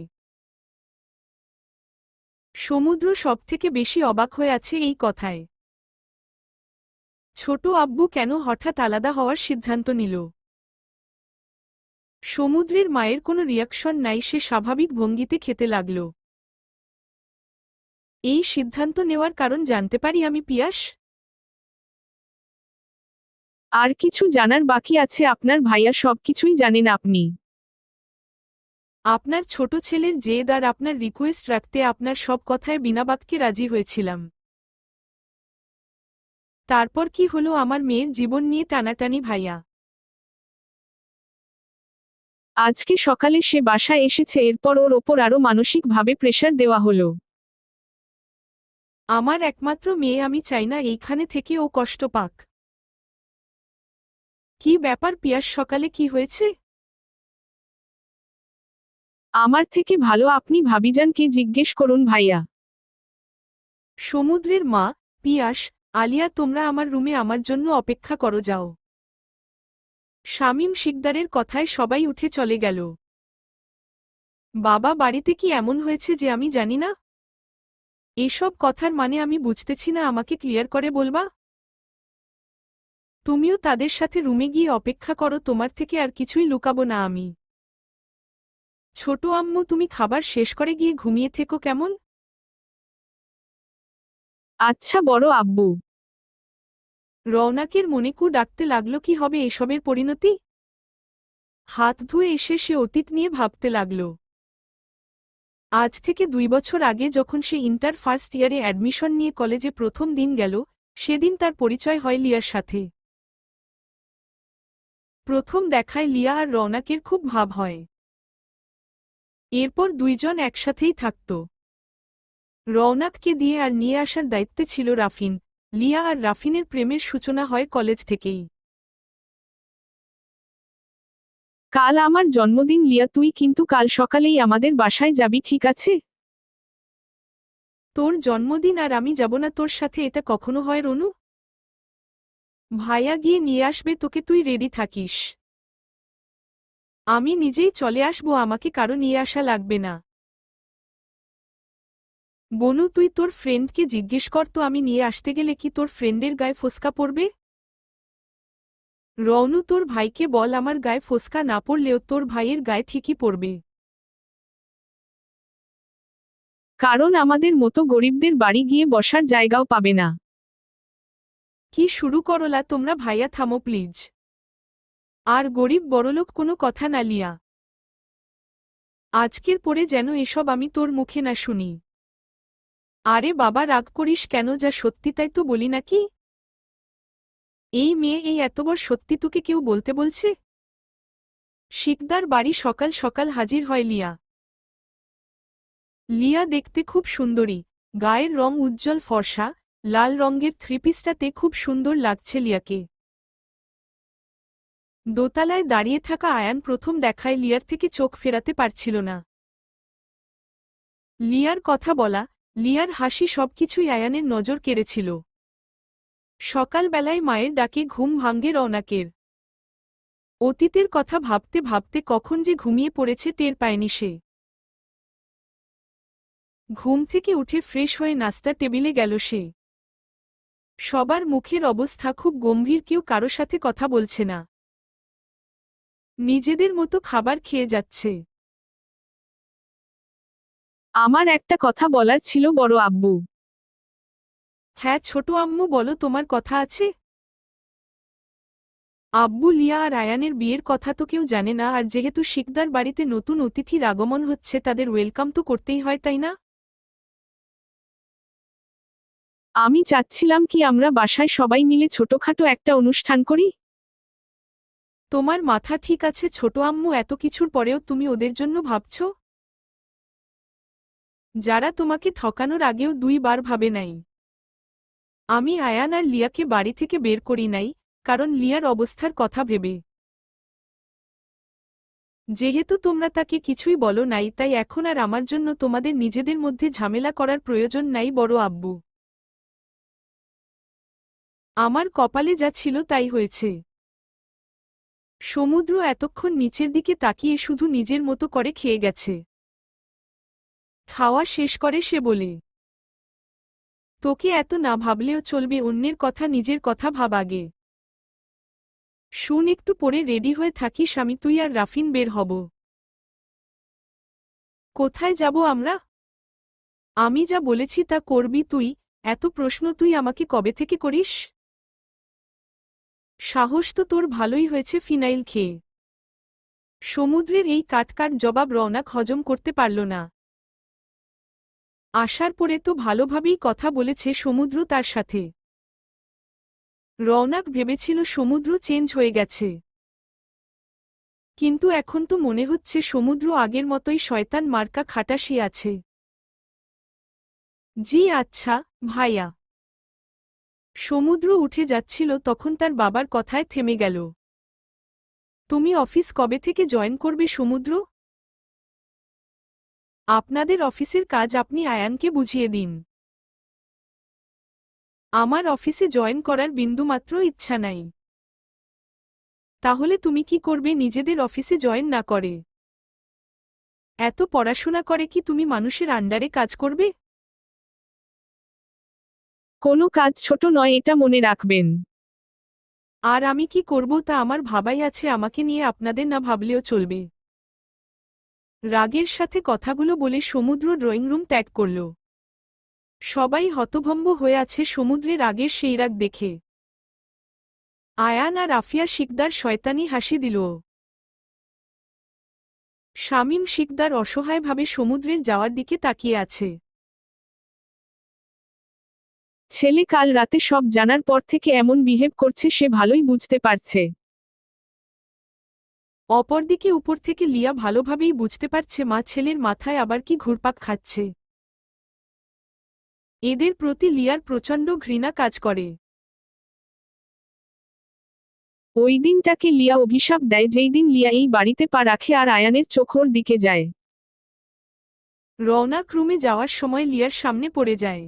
Speaker 1: সমুদ্র সবথেকে বেশি অবাক হয়ে আছে এই কথায়। ছোট আব্বু কেন হঠাৎ আলাদা হওয়ার সিদ্ধান্ত নিল? সমুদ্রের মায়ের কোনো রিয়াকশন নাই, সে স্বাভাবিক ভঙ্গিতে খেতে লাগল। এই সিদ্ধান্ত নেওয়ার কারণ জানতে পারি আমি পিয়াস?
Speaker 2: আর কিছু জানার বাকি আছে আপনার? ভাইয়া সবকিছুই জানেন আপনি।
Speaker 1: আপনার ছোট ছেলের জেদ আর আপনার রিকোয়েস্ট রাখতে আপনার সব কথায় বিনা বাক্যে রাজি হয়েছিলাম। তারপর কি হলো? আমার মেয়ের জীবন নিয়ে টানাটানি ভাইয়া।
Speaker 2: আজকে সকালে সে বাসায় এসেছে, এরপর ওর ওপর আরও মানসিকভাবে প্রেশার দেওয়া হলো।
Speaker 1: আমার একমাত্র মেয়ে, আমি চাই না এইখানে থেকে ও কষ্ট পাক। কি ব্যাপার পিয়াস, সকালে কি হয়েছে?
Speaker 2: আমার থেকে ভালো আপনি ভাবিজানকে জিজ্ঞেস করুন ভাইয়া।
Speaker 1: সমুদ্রের মা, পিয়াস, আলিয়া, তোমরা আমার রুমে আমার জন্য অপেক্ষা করো, যাও। শামীম শিকদারের কথায় সবাই উঠে চলে গেল। বাবা, বাড়িতে কি এমন হয়েছে যে আমি জানি না? এসব কথার মানে আমি বুঝতেছি না, আমাকে ক্লিয়ার করে বলবা? তুমিও তাদের সাথে রুমে গিয়ে অপেক্ষা করো, তোমার থেকে আর কিছুই লুকাবো না আমি। ছোট আম্মু, তুমি খাবার শেষ করে গিয়ে ঘুমিয়ে থেকো কেমন?
Speaker 2: আচ্ছা বড় আব্বু।
Speaker 1: রওনাকের মনে কু ডাকতে লাগল, কি হবে এসবের পরিণতি? হাত ধুয়ে এসে সে অতীত নিয়ে ভাবতে লাগল। আজ থেকে 2 বছর আগে যখন সে ইন্টার ফার্স্ট ইয়ারে অ্যাডমিশন নিয়ে কলেজে প্রথম দিন গেল, সেদিন তার পরিচয় হয় লিয়ার সাথে। প্রথম দেখায় লিয়া আর রওনাকের খুব ভাব হয়। এরপর দুইজন একসাথেই থাকত। রওনাককে দিয়ে আর নিয়ে আসার দায়িত্বে ছিল রাফিন। লিয়া আর রাফিনের প্রেমের সূচনা হয় কলেজ থেকেই।
Speaker 2: কাল আমার জন্মদিন লিয়া, তুই কিন্তু কাল সকালেই আমাদের বাসায় যাবি, ঠিক আছে?
Speaker 1: তোর জন্মদিন আর আমি যাব না তোর সাথে, এটা কখনো হয় রনু? ভাইয়া গিয়ে নিয়ে আসবে তোকে, তুই রেডি থাকিস। আমি নিজেই চলে আসব, আমাকে কারো নিয়ে আসা লাগবে না। বনু, তুই তোর ফ্রেন্ডকে জিজ্ঞেস কর তো, আমি নিয়ে আসতে গেলে কি তোর ফ্রেন্ডের গায়ে ফোস্কা পড়বে? রওনু, তোর ভাইকে বল আমার গায়ে ফোস্কা না পড়লেও তোর ভাইয়ের গায়ে ঠিকই পড়বে।
Speaker 2: কারণ আমাদের মতো গরিবদের বাড়ি গিয়ে বসার জায়গাও পাবে না।
Speaker 1: কি শুরু করলা তোমরা, ভাইয়া থামো প্লিজ। আর গরিব বড়লোক কোনো কথা না লিয়া। আজকের পরে যেন এসব আমি তোর মুখে না শুনি। আরে বাবা, রাগ করিস কেন, যা সত্যি তাই তো বলি নাকি? এই মেয়ে, এই এতবড় সত্যি তোকে কেউ বলতে বলছে? শিকদার বাড়ি সকাল সকাল হাজির হয় লিয়া। লিয়া দেখতে খুব সুন্দরী, গায়ের রং উজ্জ্বল ফর্সা, লাল রঙের থ্রিপিসটাতে খুব সুন্দর লাগছে লিয়াকে। দোতলায় দাঁড়িয়ে থাকা আয়ান প্রথম দেখায় লিয়ার থেকে চোখ ফেরাতে পারছিল না। লিয়ার কথা বলা, লিয়ার হাসি সবকিছুই আয়ানের নজর কেড়েছিল। সকালবেলায় মায়ের ডাকে ঘুম ভাঙ্গে রওনাকের। অতীতের কথা ভাবতে ভাবতে কখন যে ঘুমিয়ে পড়েছে টের পায়নি সে। ঘুম থেকে উঠে ফ্রেশ হয়ে নাস্তা টেবিলে গেল সে। সবার মুখের অবস্থা খুব গম্ভীর, কেউ কারো সাথে কথা বলছে না। নিজেদের মতো খাবার খেয়ে যাচ্ছে।
Speaker 2: আমার একটা কথা বলার ছিল বড় আব্বু।
Speaker 1: হ্যাঁ ছোট আম্মু, বলো, তোমার কথা আছে। আব্বু, লিয়া আর আয়ানের বিয়ের কথা তো কেউ জানে না, আর যেহেতু শিকদার বাড়িতে নতুন অতিথির আগমন হচ্ছে, তাদের ওয়েলকাম তো করতেই হয়, তাই না?
Speaker 2: আমি চাচ্ছিলাম কি আমরা বাসায় সবাই মিলে ছোটখাটো একটা অনুষ্ঠান করি।
Speaker 1: তোমার মাথা ঠিক আছে ছোট আম্মু, এত কিছুর পরেও তুমি ওদের জন্য ভাবছ? যারা তোমাকে ঠকানোর আগেও 2 বার ভাবে নাই। আমি আয়ান আর লিয়াকে বাড়ি থেকে বের করি নাই, কারণ লিয়ার অবস্থার কথা ভেবে। যেহেতু তোমরা তাকে কিছুই বলো নাই, তাই এখন আর আমার জন্য তোমাদের নিজেদের মধ্যে ঝামেলা করার প্রয়োজন নাই বড় আব্বু। আমার কপালে যা ছিল তাই হয়েছে। সমুদ্র এতক্ষণ নিচের দিকে তাকিয়ে শুধু নিজের মতো করে খেয়ে গেছে। খাওয়া শেষ করে সে বলে, তোকে এত না ভাবলেও চলবে, অন্যের কথা নিজের কথা ভাব আগে। শুন, একটু পরে রেডি হয়ে থাকিস, আমি তুই আর রাফিন বের হব। কোথায় যাব আমরা? আমি যা বলেছি তা করবি তুই। এত প্রশ্ন তুই আমাকে কবে থেকে করিস? সাহস তো তোর ভালোই হয়েছে ফিনাইল খেয়ে। সমুদ্রের এই কাটকাট জবাব রওনাক হজম করতে পারল না। আসার পরে তো ভালোভাবেই কথা বলেছে সমুদ্র তার সাথে। রওনাক ভেবেছিল সমুদ্র চেঞ্জ হয়ে গেছে। কিন্তু এখন তো মনে হচ্ছে সমুদ্র আগের মতোই শয়তান মার্কা খাটাশি আছে। জি আচ্ছা, ভাইয়া। সমুদ্র উঠে যাচ্ছিল তখন তার বাবার কথায় থেমে গেল। তুমি অফিস কবে থেকে জয়েন করবে সমুদ্র? আপনাদের অফিসের কাজ আপনি আয়ানকে বুঝিয়ে দিন। আমার অফিসে জয়েন করার বিন্দুমাত্র ইচ্ছা নাই। তাহলে তুমি কি করবে নিজেদের অফিসে জয়েন না করে? এত পড়াশোনা করে কি তুমি মানুষের আন্ডারে কাজ করবে?
Speaker 2: কোনো কাজ ছোট নয়, এটা মনে রাখবেন।
Speaker 1: আর আমি কি করব তা আমার ভাবাই আছে, আমাকে নিয়ে আপনাদের না ভাবলেও চলবে। রাগের সাথে কথাগুলো বলে সমুদ্র ড্রয়িং রুম ত্যাগ করল। সবাই হতভম্ব হয়ে আছে সমুদ্রের আগের সেই রাগ দেখে। আয়ান আর আফিয়া শিকদার শয়তানি হাসি দিল। শামীম শিকদার অসহায়ভাবে সমুদ্রের যাওয়ার দিকে তাকিয়ে আছে।
Speaker 2: ছেলে কাল রাতে সব জানার পর থেকে এমন বিহেভ করছে, সে ভালোই বুঝতে পারছে।
Speaker 1: অপরদিকে উপর থেকে লিয়া ভালোভাবেই বুঝতে পারছে মা ছেলের মাথায় আবার কি ঘুরপাক খাচ্ছে। এদের প্রতি লিয়ার প্রচণ্ড ঘৃণা কাজ করে।
Speaker 2: ওই দিনটাকে লিয়া অভিশাপ দেয়, যেই দিন লিয়া এই বাড়িতে পা রাখে আর আয়ানের চোখ ওর দিকে যায়।
Speaker 1: রওনাক রুমে যাওয়ার সময় লিয়ার সামনে পড়ে যায়।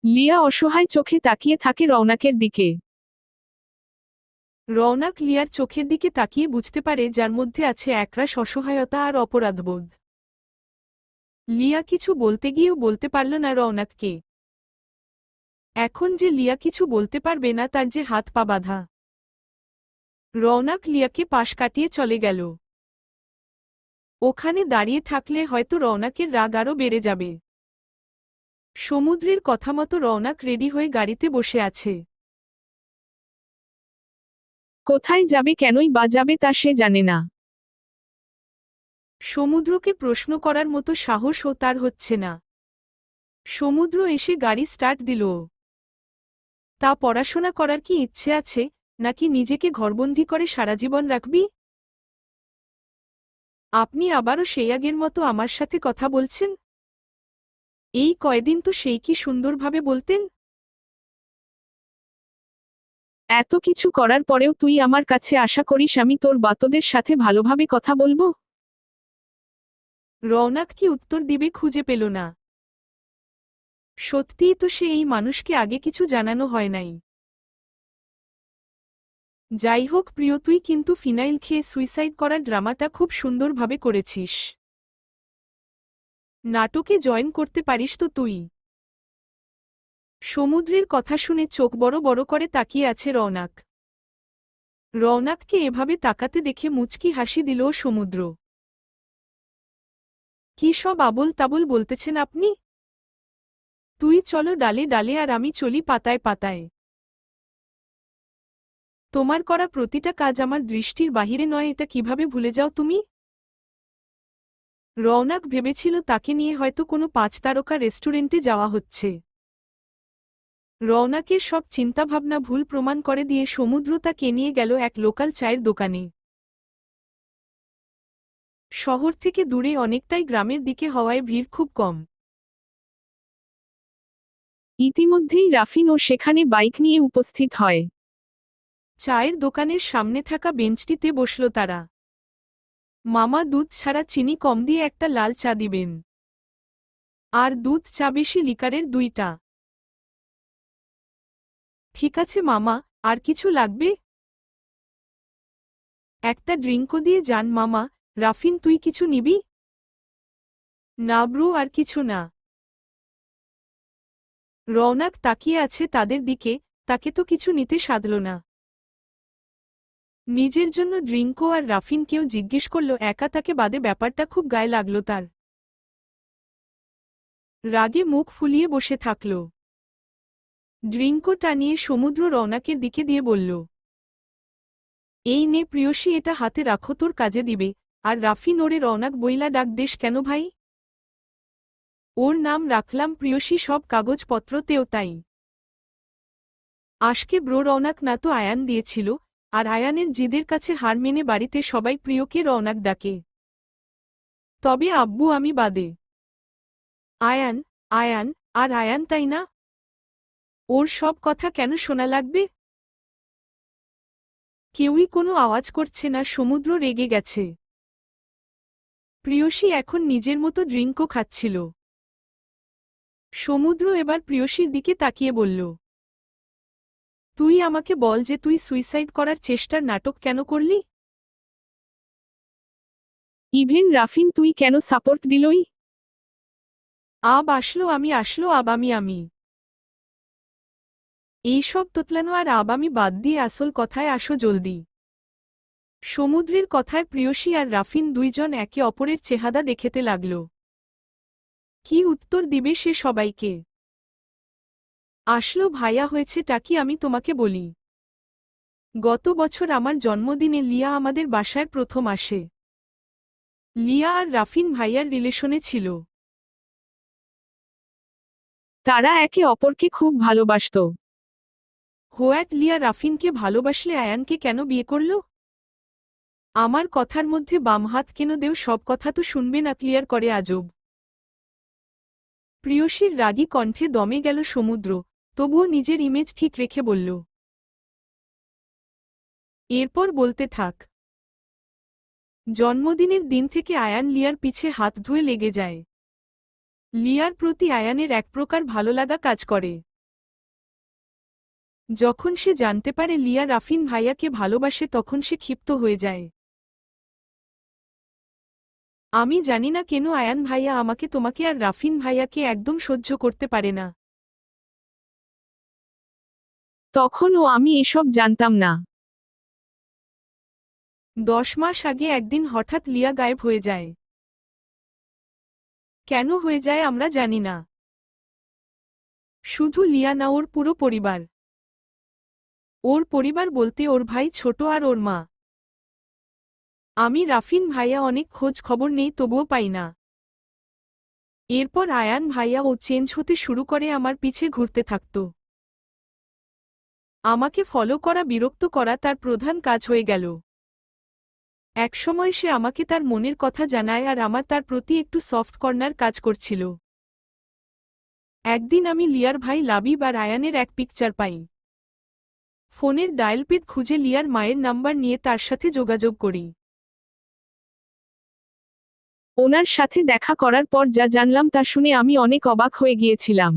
Speaker 2: লিয়া অসহায় চোখে তাকিয়ে থাকে রওনাকের দিকে।
Speaker 1: রওনাক লিয়ার চোখের দিকে তাকিয়ে বুঝতে পারে যার মধ্যে আছে একরাশ অসহায়তা আর অপরাধবোধ। লিয়া কিছু বলতে গিয়েও বলতে পারল না রওনাককে। এখন যে লিয়া কিছু বলতে পারবে না তার যে হাত পা বাঁধা। রওনাক লিয়াকে পাশ কাটিয়ে চলে গেল। ওখানে দাঁড়িয়ে থাকলে হয়তো রওনাকের রাগ আরও বেড়ে যাবে। সমুদ্রের কথা মতো রওনাক রেডি হয়ে গাড়িতে বসে আছে।
Speaker 2: কোথায় যাবে, কেনই বা যাবে তা সে জানে না।
Speaker 1: সমুদ্রকে প্রশ্ন করার মতো সাহসও তার হচ্ছে না। সমুদ্র এসে গাড়ি স্টার্ট দিল। তা পড়াশোনা করার কি ইচ্ছে আছে, নাকি নিজেকে ঘরবন্দি করে সারাজীবন রাখবি? আপনি আবারও সেই আগের মতো আমার সাথে কথা বলছেন? এই কয়দিন তো সেই কি সুন্দরভাবে বলতেন।
Speaker 2: এত কিছু করার পরেও তুই আমার কাছে আশা করিস আমি তোর বাতদের সাথে ভালোভাবে কথা বলবো?
Speaker 1: রওনাক কি উত্তর দিবে খুঁজে পেল না। সত্যিই তো সে এই মানুষকে আগে কিছু জানানো হয় নাই। যাই হোক প্রিয়, তুই কিন্তু ফিনাইল খেয়ে সুইসাইড করার ড্রামাটা খুব সুন্দরভাবে করেছিস। নাটকে জয়েন করতে পারিস তো তুই। সমুদ্রের কথা শুনে চোখ বড় বড় করে তাকিয়ে আছে রওনাক। রওনাককে এভাবে তাকাতে দেখে মুচকি হাসি দিল সমুদ্র। কি সব আবোল তাবোল বলতেছেন আপনি? তুই চলো ডালে ডালে আর আমি চলি পাতায় পাতায়। তোমার করা প্রতিটা কাজ আমার দৃষ্টির বাহিরে নয়, এটা কিভাবে ভুলে যাও তুমি? রওনাক ভেবেছিল তাকে নিয়ে হয়তো কোনো 5 তারকা রেস্টুরেন্টে যাওয়া হচ্ছে। রওনাকের সব চিন্তাভাবনা ভুল প্রমাণ করে দিয়ে সমুদ্র তাকে নিয়ে গেল এক লোকাল চায়ের দোকানে। শহর থেকে দূরে অনেকটাই গ্রামের দিকে হওয়ায় ভিড় খুব কম।
Speaker 2: ইতিমধ্যেই রাফিনও সেখানে বাইক নিয়ে উপস্থিত হয়।
Speaker 1: চায়ের দোকানের সামনে থাকা বেঞ্চটিতে বসল তারা। মামা দুধ ছাড়া চিনি কম দিয়ে একটা লাল চা দিবেন। আর দুধ চা বেশি লিকারের 2টা। ঠিক আছে মামা, আর কিছু লাগবে? একটা ড্রিঙ্কও দিয়ে যান মামা। রাফিন তুই কিছু নিবি? না ব্রো, আর কিছু না। রওনাক তাকিয়ে আছে তাদের দিকে, তাকে তো কিছু নিতে সাধল না। নিজের জন্য ড্রিঙ্কও আর রাফিনকেও জিজ্ঞেস করল একা তাকে বাদে, ব্যাপারটা খুব গায়ে লাগল তার। রাগে মুখ ফুলিয়ে বসে থাকল। ড্রিঙ্কও টানিয়ে সমুদ্র রওনাকের দিকে দিয়ে বলল, এই নে প্রিয়সী, এটা হাতে রাখো, তোর কাজে দিবে। আর রাফিন ওরে রওনাক বইলা ডাক দেশ কেন ভাই? ওর নাম রাখলাম প্রিয়সী, সব কাগজপত্রতেও তাই। আজকে ব্রো রওনাক না তো আয়ান দিয়েছিল, আর আয়ানের জিদের কাছে হার মেনে বাড়িতে সবাই প্রিয়কে রওনাক ডাকে। তবে আব্বু আমি বাদে। আয়ান, আয়ান, আর আয়ান, তাই না? ওর সব কথা কেন শোনা লাগবে? কেউই কোনো আওয়াজ করছে না, সমুদ্র রেগে গেছে। প্রিয়সী এখন নিজের মতো ড্রিঙ্কও খাচ্ছিল। সমুদ্র এবার প্রিয়সীর দিকে তাকিয়ে বলল, তুই আমাকে বল যে তুই সুইসাইড করার চেষ্টার নাটক কেন করলি?
Speaker 2: ইভেন রাফিন তুই কেন সাপোর্ট দিলই?
Speaker 1: আব আসলো আব আমি এইসব তোতলানো আর আব আমি বাদ দিয়ে আসল কথায় আসো জলদি। সমুদ্রের কথায় প্রিয়সী আর রাফিন দুইজন একে অপরের চেহারা দেখতে লাগল। কি উত্তর দিবে সে সবাইকে? আসলো ভাইয়া, হয়েছেটা কি আমি তোমাকে বলি। গত বছর আমার জন্মদিনে লিয়া আমাদের বাসায় প্রথম আসে। লিয়া আর রাফিন ভাইয়ার রিলেশনে ছিল।
Speaker 2: তারা একে অপরকে খুব ভালোবাসত।
Speaker 1: হোয়াট, লিয়া রাফিনকে ভালোবাসলে আয়ানকে কেন বিয়ে করল? আমার কথার মধ্যে বাম হাত কেন দেও? সব কথা তো শুনবে না, ক্লিয়ার করে আজব। প্রিয়সীর রাগী কণ্ঠে দমে গেল সমুদ্র, তবুও নিজের ইমেজ ঠিক রেখে বলল, এরপর বলতে থাক। জন্মদিনের দিন থেকে আয়ান লিয়ার পিছে হাত ধুয়ে লেগে যায়। লিয়ার প্রতি আয়ানের এক প্রকার ভালোলাগা কাজ করে। যখন সে জানতে পারে লিয়া রাফিন ভাইয়াকে ভালোবাসে তখন সে ক্ষিপ্ত হয়ে যায়। আমি জানি না কেন আয়ান ভাইয়া আমাকে, তোমাকে আর রাফিন ভাইয়াকে একদম সহ্য করতে পারে না।
Speaker 2: তখনও আমি এসব জানতাম না।
Speaker 1: 10 মাস আগে একদিন হঠাৎ লিয়া গায়েব হয়ে যায়। কেন হয়ে যায় আমরা জানি না। শুধু লিয়া না, ওর পুরো পরিবার। ওর পরিবার বলতে ওর ভাই ছোট আর ওর মা। আমি রাফিন ভাইয়া অনেক খোঁজ খবর নেই, তবুও পাই না। এরপর আয়ান ভাইয়া ও চেঞ্জ হতে শুরু করে, আমার পিছে ঘুরতে থাকত। আমাকে ফলো করা, বিরক্ত করা তার প্রধান কাজ হয়ে গেল। একসময় সে আমাকে তার মনের কথা জানায় আর আমার তার প্রতি একটু সফট কর্নার কাজ করছিল। একদিন আমি লিয়ার ভাই লাবিব আর আয়ানের এক পিকচার পাই। ফোনের ডায়ালপ্যাড খুঁজে লিয়ার মায়ের নাম্বার নিয়ে তার সাথে যোগাযোগ করি।
Speaker 2: ওনার সাথে দেখা করার পর যা জানলাম তা শুনে আমি অনেক অবাক হয়ে গিয়েছিলাম।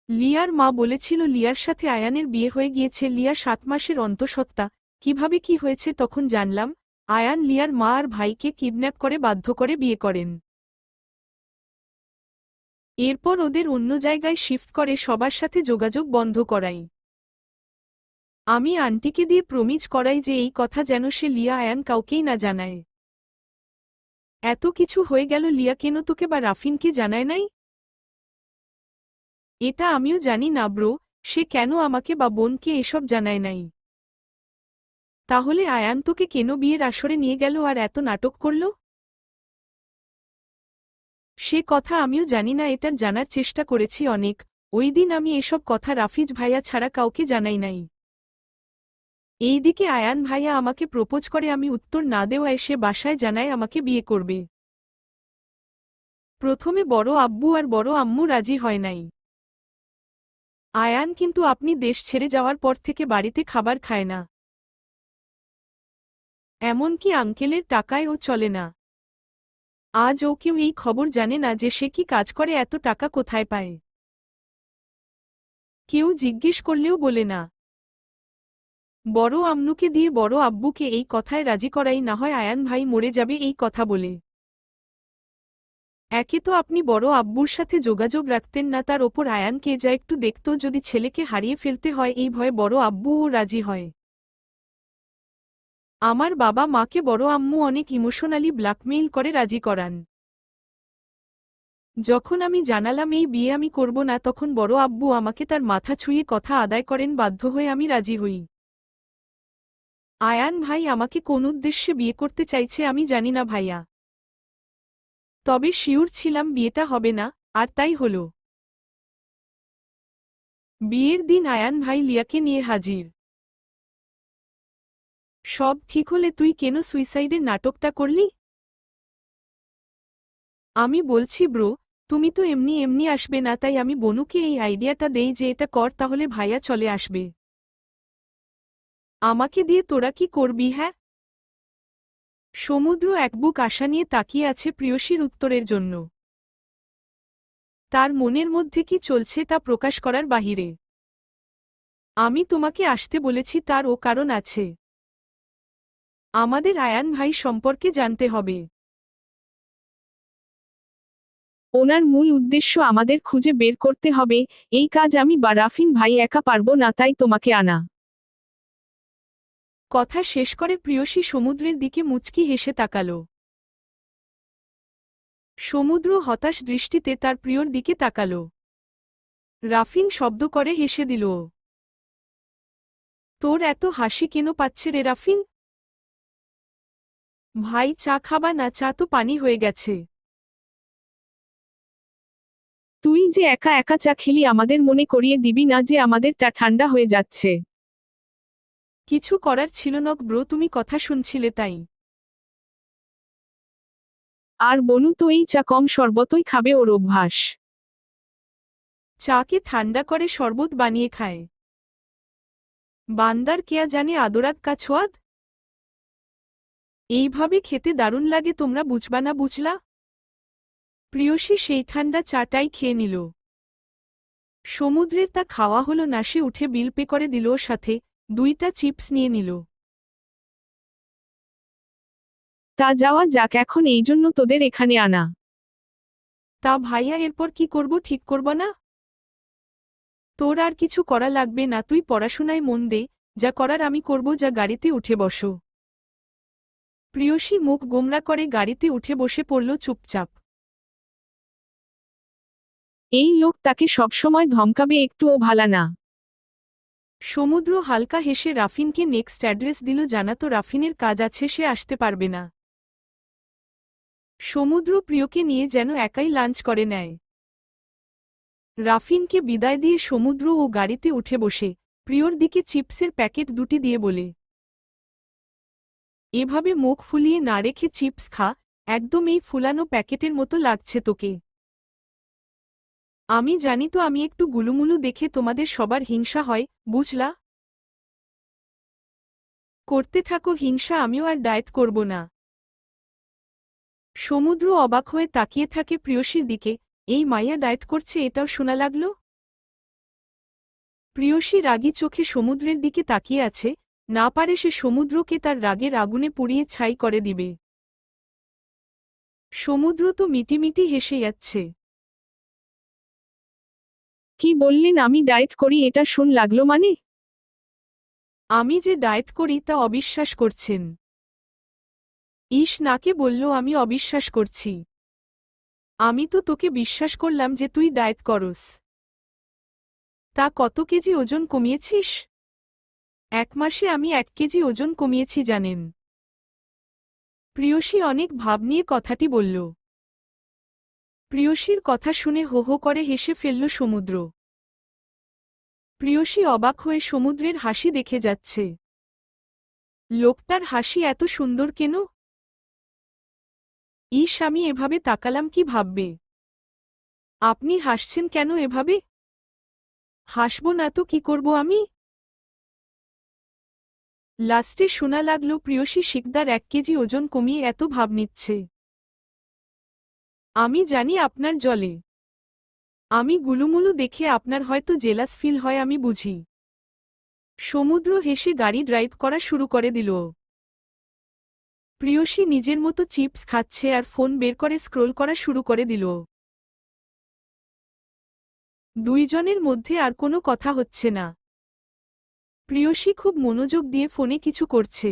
Speaker 1: লিয়ার মা বলেছিল লিয়ার সাথে আয়ানের বিয়ে হয়ে গিয়েছে। লিয়া 7 মাসের অন্তঃসত্ত্বা। কিভাবে কি হয়েছে তখন জানলাম, আয়ান লিয়ার মা আর ভাইকে কিডন্যাপ করে বাধ্য করে বিয়ে করেন। এরপর ওদের অন্য জায়গায় শিফট করে সবার সাথে যোগাযোগ বন্ধ করাই। আমি আন্টিকে দিয়ে প্রমিজ করাই যে এই কথা যেন সে লিয়া আয়ান কাউকেই না জানায়। এত কিছু হয়ে গেল, লিয়া কেন তোকে বা রাফিনকে জানায় নাই? এটা আমিও জানি না ব্রো, সে কেন আমাকে বা বোনকে এসব জানায় নাই। তাহলে আয়ান তোকে কেন বিয়ের আসরে নিয়ে গেল আর এত নাটক করল? সে কথা আমিও জানি না, এটার জানার চেষ্টা করেছি অনেক। ওই দিন আমি এসব কথা রাফিজ ভাইয়া ছাড়া কাউকে জানাই নাই। এইদিকে আয়ান ভাইয়া আমাকে প্রপোজ করে, আমি উত্তর না দেওয়ায় সে বাসায় জানায় আমাকে বিয়ে করবে। প্রথমে বড় আব্বু আর বড় আম্মু রাজি হয় নাই। আয়ান কিন্তু আপনি দেশ ছেড়ে যাওয়ার পর থেকে বাড়িতে খাবার খায় না। এমনকি আঙ্কেলের টাকায় ও চলে না। আজ ও কেউ এই খবর জানে না যে সে কি কাজ করে, এত টাকা কোথায় পায়। কেউ জিজ্ঞেস করলেও বলে না। বড় আম্মুকে দিয়ে বড় আব্বুকে এই কথায় রাজি করাই, না হয় আয়ান ভাই মরে যাবে এই কথা বলে। একে তো আপনি বড় আব্বুর সাথে যোগাযোগ রাখতেন না, তার ওপর আয়ানকে যা একটু দেখত, যদি ছেলেকে হারিয়ে ফেলতে হয় এই ভয়ে বড় আব্বুও রাজি হয়। আমার বাবা মাকে বড় আম্মু অনেক ইমোশনালি ব্ল্যাকমেইল করে রাজি করান। যখন আমি জানালাম এই বিয়ে আমি করব না, তখন বড় আব্বু আমাকে তার মাথা ছুঁয়ে কথা আদায় করেন, বাধ্য হয়ে আমি রাজি হই। আয়ান ভাই আমাকে কোন উদ্দেশ্যে বিয়ে করতে চাইছে আমি জানি না ভাইয়া। তবে শিওর ছিলাম বিয়েটা হবে না, আর তাই হলো। বিয়ের দিন আয়ান ভাই লিয়াকে নিয়ে হাজির। সব ঠিক হলে তুই কেন সুইসাইডের নাটকটা করলি? আমি বলছি ব্রো, তুমি তো এমনি এমনি আসবে না, তাই আমি বনুকে এই আইডিয়াটা দেই যে এটা কর, তাহলে ভাইয়া চলে আসবে। আমাকে দিয়ে তোরা কি করবি? হ্যাঁ। সমুদ্র একবুক আশা নিয়ে তাকিয়ে আছে প্রিয়সীর উত্তরের জন্য। তার মনের মধ্যে কি চলছে তা প্রকাশ করার বাহিরে। আমি তোমাকে আসতে বলেছি তার ও কারণ আছে। আমাদের আয়ান ভাই সম্পর্কে জানতে হবে।
Speaker 2: ওনার মূল উদ্দেশ্য আমাদের খুঁজে বের করতে হবে, এই কাজ আমি বা রাফিন ভাই একা পারবো না, তাই তোমাকে আনা।
Speaker 1: কথা শেষ করে প্রিয়সী সমুদ্রের দিকে মুচকি হেসে তাকাল। সমুদ্র হতাশ দৃষ্টিতে তার প্রিয়র দিকে তাকাল। রাফিন শব্দ করে হেসে দিল। তোর এত হাসি কেন পাচ্ছে রে রাফিন? ভাই চা খাবা না? চা তো পানি হয়ে গেছে।
Speaker 2: তুই যে একা একা চা খেলি, আমাদের মনে করিয়ে দিবি না যে আমাদেরটা ঠান্ডা হয়ে যাচ্ছে?
Speaker 1: কিছু করার ছিল না ব্রো, তুমি কথা শুনছিলে তাই।
Speaker 2: আর বনু তো এই চা কম শরবতই খাবে, ওর অভ্যাস।
Speaker 1: চাকে ঠান্ডা করে শরবত বানিয়ে খায়। বান্দার কেয়া জানে আদরাত কা ছোয়াদ। এইভাবে খেতে দারুণ লাগে, তোমরা বুঝবা না, বুঝলা? প্রিয়সী সেই ঠান্ডা চাটাই খেয়ে নিল। সমুদ্রের তা খাওয়া হলো না, সে উঠে বিল পে করে দিল, সাথে 2টা চিপস নিয়ে নিল।
Speaker 2: তা যাওয়া যাক, এখন এই জন্য তোদের এখানে আনা।
Speaker 1: তা ভাইয়া এরপর কি করব ঠিক করব না? তোর আর কিছু করা লাগবে না, তুই পড়াশোনায় মন দে, যা করার আমি করব, যা গাড়িতে উঠে বসো। প্রিয়সী মুখ গোমরা করে গাড়িতে উঠে বসে পড়ল চুপচাপ।
Speaker 2: এই লোক তাকে সবসময় ধমকাবে, একটুও ভালা না।
Speaker 1: সমুদ্র হালকা হেসে রাফিনকে নেক্সট অ্যাড্রেস দিল, জানাতো রাফিনের কাজ আছে, সে আসতে পারবে না। সমুদ্র প্রিয়কে নিয়ে যেন একাই লাঞ্চ করে নেয়। রাফিনকে বিদায় দিয়ে সমুদ্র ও গাড়িতে উঠে বসে প্রিয়র দিকে চিপসের প্যাকেট 2টি দিয়ে বলে, এভাবে মুখ ফুলিয়ে না রেখে চিপস খা, একদম এই ফুলানো প্যাকেটের মতো লাগছে তোকে। আমি জানি তো আমি একটু গুলুমুলু দেখে তোমাদের সবার হিংসা হয়, বুঝলা? করতে থাকো হিংসা, আমিও আর ডায়েট করব না। সমুদ্র অবাক হয়ে তাকিয়ে থাকে প্রিয়সীর দিকে, এই মাইয়া ডায়েট করছে এটাও শোনা লাগল। প্রিয়সী রাগী চোখে সমুদ্রের দিকে তাকিয়ে আছে, না পারে সে সমুদ্রকে তার রাগের আগুনে পুড়িয়ে ছাই করে দিবে। সমুদ্র তো মিটিমিটি হেসে যাচ্ছে।
Speaker 2: কি বললেন আমি ডায়েট করি, এটা শুন লাগলো মানে?
Speaker 1: আমি যে ডায়েট করি তা অবিশ্বাস করছেন? ইস, নাকে বলল আমি অবিশ্বাস করছি? আমি তো তোকে বিশ্বাস করলাম যে তুই ডায়েট করস। তা কত কেজি ওজন কমিয়েছিস? 1 মাসে আমি 1 কেজি ওজন কমিয়েছি জানেন। প্রিয়সী অনেক ভাব নিয়ে কথাটি বলল। প্রিয়সীর কথা শুনে হো হো করে হেসে ফেলল সমুদ্র। প্রিয়সী অবাক হয়ে সমুদ্রের হাসি দেখে যাচ্ছে। লোকটার হাসি এত সুন্দর কেন? ইস, আমি এভাবে তাকালাম কি ভাববে? আপনি হাসছেন কেন এভাবে? হাসব না তো কি করব আমি? লাস্টে শোনা লাগল প্রিয়সী শিকদার 1 কেজি ওজন কমিয়ে এত ভাব নিচ্ছে। আমি জানি আপনার জলে। আমি গুলুমুলু দেখে আপনার হয়তো জেলাস ফিল হয়, আমি বুঝি। সমুদ্র হেসে গাড়ি ড্রাইভ করা শুরু করে দিল। প্রিয়সী নিজের মতো চিপস খাচ্ছে আর ফোন বের করে স্ক্রোল করা শুরু করে দিল। দুইজনের মধ্যে আর কোনো কথা হচ্ছে না। প্রিয়সী খুব মনোযোগ দিয়ে ফোনে কিছু করছে।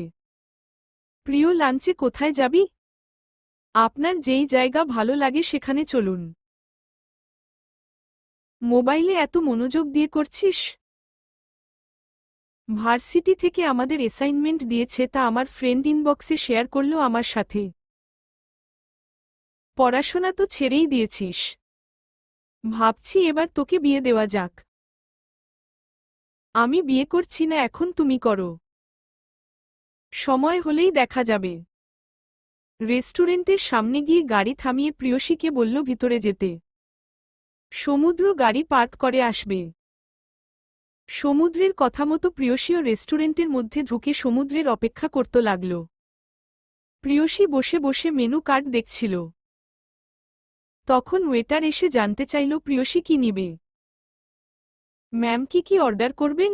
Speaker 1: প্রিয়, লাঞ্চে কোথায় যাবি? আপনার যেই জায়গা ভালো লাগে সেখানে চলুন। মোবাইলে এত মনোযোগ দিয়ে করছিস? ভার্সিটি থেকে আমাদের অ্যাসাইনমেন্ট দিয়েছে, তা আমার ফ্রেন্ড ইনবক্সে শেয়ার করলো আমার সাথে। পড়াশোনা তো ছেড়েই দিয়েছিস। ভাবছি এবার তোকে বিয়ে দেওয়া যাক। আমি বিয়ে করছি না, এখন তুমি করো। সময় হলেই দেখা যাবে। রেস্টুরেন্টের সামনে গিয়ে গাড়ি থামিয়ে প্রিয়সীকে বলল ভিতরে যেতে। সমুদ্র গাড়ি পার্ক করে আসবে। সমুদ্রের কথা মতো প্রিয়সীও রেস্টুরেন্টের মধ্যে ঢুকে সমুদ্রের অপেক্ষা করতে লাগল। প্রিয়সী বসে বসে মেনু কার্ড দেখছিল। তখন ওয়েটার এসে জানতে চাইল প্রিয়সী কি নিবে। ম্যাম কি অর্ডার করবেন?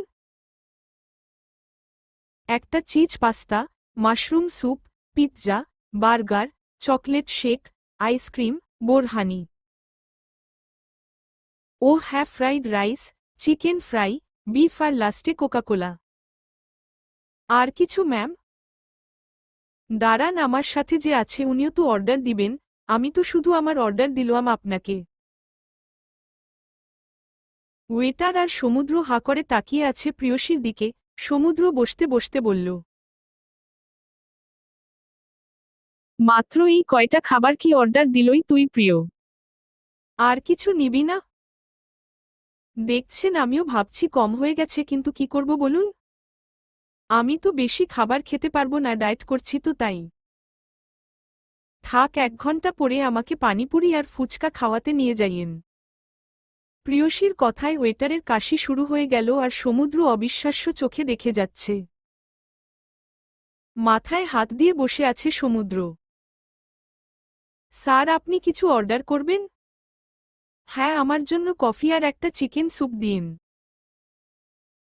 Speaker 1: একটা cheese pasta, mushroom soup, pizza, burger, chocolate shake, ice cream, borhani. ও হ্যাঁ, fried rice, chicken fry, beef আর লাস্টে কোকাকোলা। আর কিছু ম্যাম? দাঁড়ান, আমার সাথে যে আছে উনিও তো অর্ডার দিবেন, আমি তো শুধু আমার অর্ডার দিলাম আপনাকে। ওয়েটার আর সমুদ্র হাঁ করে তাকিয়ে আছে প্রিয়সীর দিকে। সমুদ্র বসতে বসতে বলল,
Speaker 2: মাত্র এই কয়টা খাবার কি অর্ডার দিলই তুই প্রিয়?
Speaker 1: আর কিছু নিবি না? দেখছেন আমিও ভাবছি কম হয়ে গেছে, কিন্তু কি করব বলুন? আমি তো বেশি খাবার খেতে পারবো না, ডায়েট করছি তো তাই। থাক, 1 ঘন্টা পরে আমাকে পানিপুরি আর ফুচকা খাওয়াতে নিয়ে যাইয়েন। প্রিয়সীর কথায় ওয়েটারের কাশি শুরু হয়ে গেল আর সমুদ্র অবিশ্বাস্য চোখে দেখে যাচ্ছে। মাথায় হাত দিয়ে বসে আছে সমুদ্র। স্যার, আপনি কিছু অর্ডার করবেন? হ্যাঁ, আমার জন্য কফি আর একটা চিকেন স্যুপ দিন।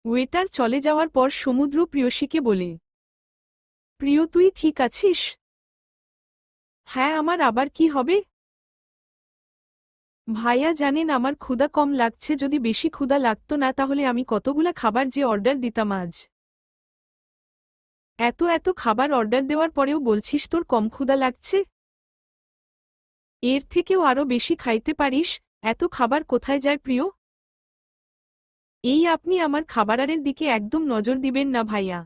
Speaker 1: ওয়েটার চলে যাওয়ার পর সমুদ্র প্রিয়সীকে বলে, প্রিয় তুই ঠিক আছিস? হ্যাঁ, আমার আবার কি হবে? ভাইয়া জানেন আমার ক্ষুধা কম লাগছে, যদি বেশি ক্ষুধা লাগতো না তাহলে আমি কতগুলা খাবার যে অর্ডার দিতাম আজ। এত খাবার অর্ডার দেওয়ার পরেও বলছিস তোর কম ক্ষুধা লাগছে? এর থেকেও আরও বেশি খাইতে পারিস। এত খাবার কোথায় যায় প্রিয়? এই আপনি আমার খাবারের দিকে একদম নজর দিবেন না ভাইয়া।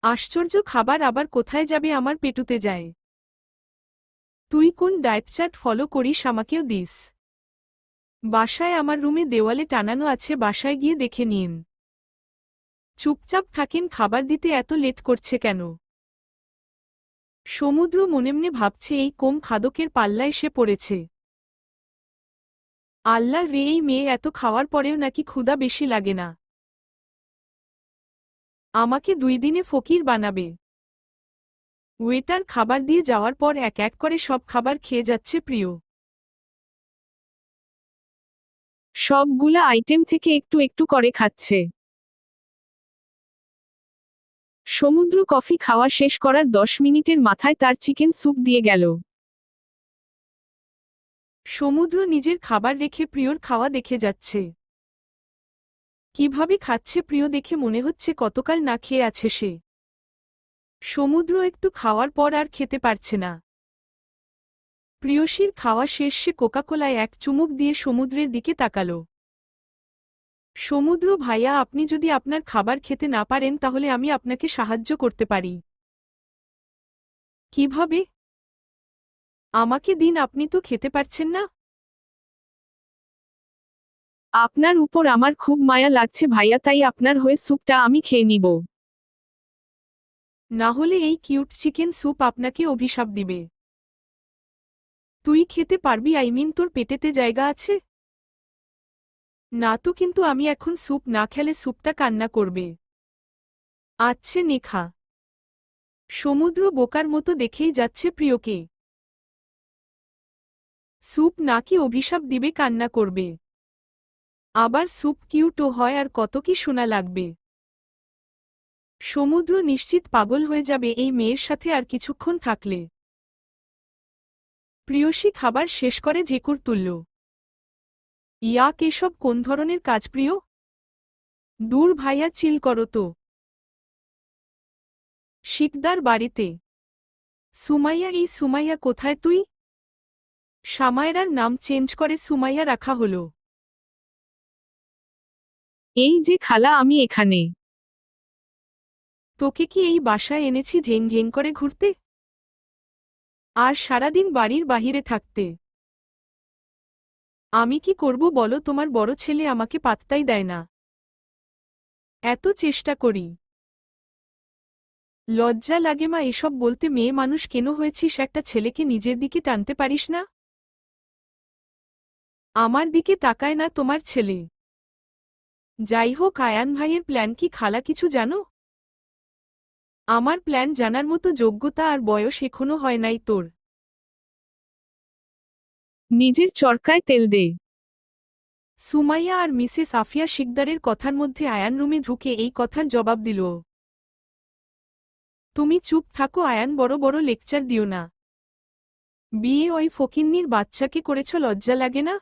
Speaker 1: আশ্চর্য, খাবার আবার কোথায় যাবে, আমার পেটুতে যায়। তুই কোন ডায়েট চার্ট ফলো করিস আমাকেও দিস। বাসায় আমার রুমে দেওয়ালে টানানো আছে, বাসায় গিয়ে দেখে নিন। চুপচাপ থাকেন, খাবার দিতে এত লেট করছে কেন? সমুদ্র মনে ভাবছে এই কম খাদকের পাল্লায় সে পড়েছে। আল্লাহ রে, এই মেয়ে এত খাওয়ার পরেও নাকি ক্ষুধা বেশি লাগে না। আমাকে 2 দিনে ফকির বানাবে। ওয়েটার খাবার দিয়ে যাওয়ার পর এক এক করে সব খাবার খেয়ে যাচ্ছে প্রিয়।
Speaker 2: সবগুলা আইটেম থেকে একটু একটু করে খাচ্ছে। সমুদ্র কফি খাওয়া শেষ করার 10 মিনিটের মাথায় তার চিকেন স্যুপ দিয়ে গেল।
Speaker 1: সমুদ্র নিজের খাবার রেখে প্রিয়র খাওয়া দেখে যাচ্ছে। কিভাবে খাচ্ছে প্রিয় দেখে মনে হচ্ছে কতকাল না খেয়ে আছে সে। সমুদ্র একটু খাওয়ার পর আর খেতে পারছে না। প্রিয়সীর খাওয়া শেষ, সে কোকাকোলায় এক চুমুক দিয়ে সমুদ্রের দিকে তাকাল। সমুদ্র ভাইয়া, আপনি যদি আপনার খাবার খেতে না পারেন তাহলে আমি আপনাকে সাহায্য করতে পারি। কিভাবে? আমাকে দিন, আপনি তো খেতে পারছেন না।
Speaker 2: আপনার উপর আমার খুব মায়া লাগছে ভাইয়া, তাই আপনার হয়ে স্যুপটা আমি খেয়ে নিব।
Speaker 1: না হলে এই কিউট চিকেন স্যুপ আপনাকে অভিশাপ দিবে। তুই খেতে পারবি? তোর পেটেতে জায়গা আছে? না তো, কিন্তু আমি এখন স্যুপ না খেলে স্যুপটা কান্না করবে। আচ্ছে নেখা। সমুদ্র বোকার মতো দেখেই যাচ্ছে প্রিয়কে। স্যুপ নাকি অভিশাপ দিবে, কান্না করবে। আবার স্যুপ কিউটও হয়, আর কত কি শোনা লাগবে। সমুদ্র নিশ্চিত পাগল হয়ে যাবে এই মেয়ের সাথে আর কিছুক্ষণ থাকলে। প্রিয়সী খাবার শেষ করে ঢেকুর তুলল। ইয়াক, এসব কোন ধরনের কাজ প্রিয়? দূর ভাইয়া, চিল করো তো। শিকদার বাড়িতে। সুমাইয়া, এই সুমাইয়া কোথায় তুই? সামায়রার নাম চেঞ্জ করে সুমাইয়া রাখা হলো।
Speaker 2: এই যে খালা, আমি এখানে।
Speaker 1: তোকে কি এই বাসায় এনেছি ঢেং ঢেং করে ঘুরতে? আর সারাদিন বাড়ির বাহিরে থাকতে? আমি কি করব বলো, তোমার বড় ছেলে আমাকে পাত্তাই দেয় না। এত চেষ্টা করি। লজ্জা লাগে মা এসব বলতে? মেয়ে মানুষ কেন হয়েছিস? একটা ছেলেকে নিজের দিকে টানতে পারিস না? আমার দিকে তাকায় না তোমার ছেলে। যাই হোক, আয়ান ভাইয়ের প্ল্যান কি খালা কিছু জানো? আমার প্ল্যান জানার মতো যোগ্যতা আর বয়স এখনো হয় নাই তোর।
Speaker 2: নিজের চরকায় তেল দে।
Speaker 1: সুমাইয়া আর মিসেস আফিয়া শিকদারের কথার মধ্যে আয়ান রুমে ঢুকে এই কথার জবাব দিল। তুমি চুপ থাকো আয়ান, বড় বড় লেকচার দিও না। বিয়ে ওই ফকিন্নির বাচ্চাকে করেছ, লজ্জা লাগে না?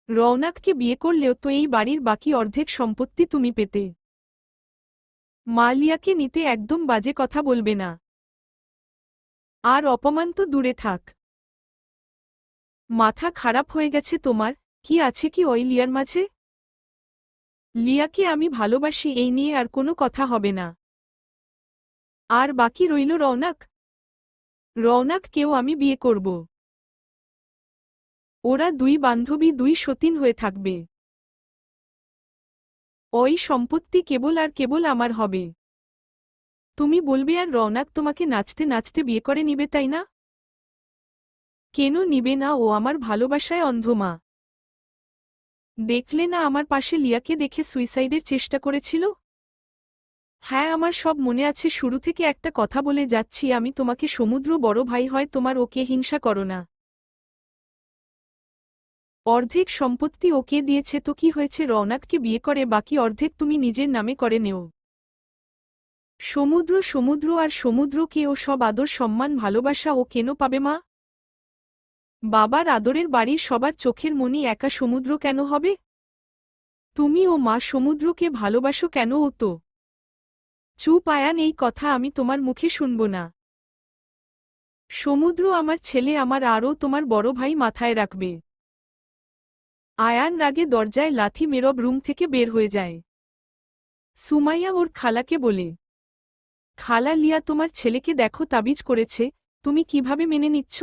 Speaker 1: রওনাককে বিয়ে করলেও তো এই বাড়ির বাকি অর্ধেক সম্পত্তি তুমি পেতে। মালিয়াকে নিতে একদম বাজে কথা বলবে না। আর অপমান তো দূরে থাক। মাথা খারাপ হয়ে গেছে তোমার? কি আছে কি ওই লিয়ার মাঝে? লিয়াকে আমি ভালোবাসি, এই নিয়ে আর কোনো কথা হবে না। আর বাকি রইল রওনাক। রওনাককেও আমি বিয়ে করব। ওরা দুই বান্ধবী, দুই সতীন হয়ে থাকবে। ওই সম্পত্তি কেবল আর কেবল আমার হবে। তুমি বলবে আর রওনাক তোমাকে নাচতে নাচতে বিয়ে করে নিবে, তাই না? কেন নিবে না? ও আমার ভালোবাসায় অন্ধ মা। দেখলে না আমার পাশে লিয়াকে দেখে সুইসাইডের চেষ্টা করেছিল? হ্যাঁ, আমার সব মনে আছে। শুরু থেকে একটা কথা বলে যাচ্ছি, আমি তোমাকে সমুদ্র বড় ভাই হয় তোমার, ওকে হিংসা করো না। অর্ধেক সম্পত্তি ওকে দিয়েছে তো কি হয়েছে? রওনাককে বিয়ে করে বাকি অর্ধেক তুমি নিজের নামে করে নেও। সমুদ্র সমুদ্র আর সমুদ্রকে ও সব আদর সম্মান ভালোবাসা ও কেন পাবে মা? বাবার আদরের বাড়ির সবার চোখের মনি একা সমুদ্র কেন হবে? তুমি ও মা সমুদ্রকে ভালোবাসো কেন? ও তো চুপ আয়ান, এই কথা আমি তোমার মুখে শুনব না। সমুদ্র আমার ছেলে, আমার আরও তোমার বড় ভাই মাথায় রাখবে। আয়ান রাগে দরজায় লাথি মেরব রুম থেকে বের হয়ে যায়। সুমাইয়া ওর খালাকে বলে, খালা লিয়া তোমার ছেলেকে দেখো তাবিজ করেছে, তুমি কিভাবে মেনে নিচ্ছ?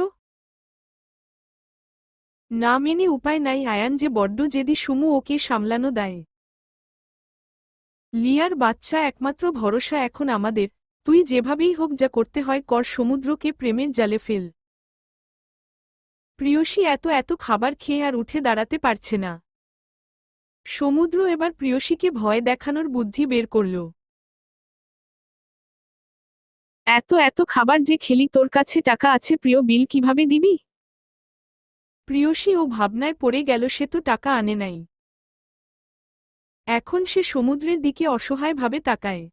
Speaker 1: না মেনে উপায় নাই আয়ান, যে বড্ড জেদি সুমু, ওকে সামলানো দেয়। লিয়ার বাচ্চা একমাত্র ভরসা এখন আমাদের, তুই যেভাবেই হোক যা করতে হয় কর, সমুদ্রকে প্রেমের জালে ফেল। প্রিয়সী এত এত খাবার খেয়ে আর উঠে দাঁড়াতে পারছে না। সমুদ্র এবার প্রিয়সীকে ভয় দেখানোর বুদ্ধি বের করল।
Speaker 2: এত এত খাবার যে খেলি, তোর কাছে টাকা আছে, প্রিয় বিল কিভাবে দিবি?
Speaker 1: প্রিয়সী ও ভাবনায় পড়ে গেল, সে তো টাকা আনে নাই। এখন সে সমুদ্রের দিকে অসহায়ভাবে তাকায়।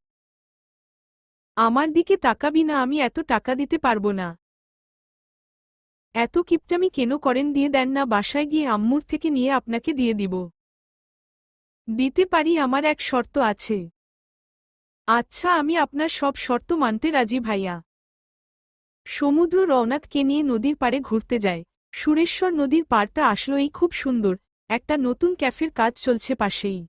Speaker 1: আমার দিকে তাকাবি না, আমি এত টাকা দিতে পারবো না। এত কিপটামি কেন করেন? দিয়ে দেন না, বাসায় গিয়ে আম্মুর থেকে নিয়ে আপনাকে দিয়ে দিব। দিতে পারি, আমার এক শর্ত আছে। আচ্ছা, আমি আপনার সব শর্ত মানতে রাজি ভাইয়া। সমুদ্র রওনাককে নিয়ে নদীর পাড়ে ঘুরতে যায়। সুরেশ্বর নদীর পাড়টা আসলেই খুব সুন্দর, একটা নতুন ক্যাফের কাজ চলছে পাশেই।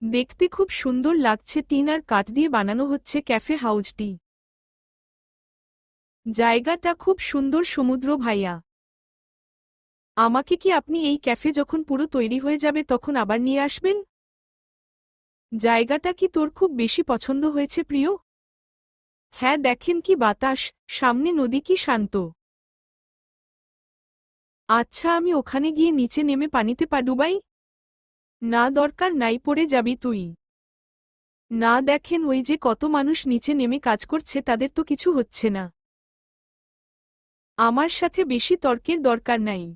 Speaker 1: দেখতে খুব সুন্দর লাগছে, টিন আর কাঠ দিয়ে বানানো হচ্ছে ক্যাফে হাউজটি। জায়গাটা খুব সুন্দর সমুদ্র ভাইয়া। আমাকে কি আপনি এই ক্যাফে যখন পুরো তৈরি হয়ে যাবে তখন আবার নিয়ে আসবেন? জায়গাটা কি তোর খুব বেশি পছন্দ হয়েছে প্রিয়? হ্যাঁ, দেখেন কি বাতাস, সামনে নদী, কি শান্ত। আচ্ছা, আমি ওখানে গিয়ে নিচে নেমে পানিতে পা ডুবাই? না, দরকার নাই, পড়ে যাবি তুই। না, দেখেন ওই যে কত মানুষ নিচে নেমে কাজ করছে, তাদের তো কিছু হচ্ছে না। আমার সাথে বেশি তর্কের দরকার নাই।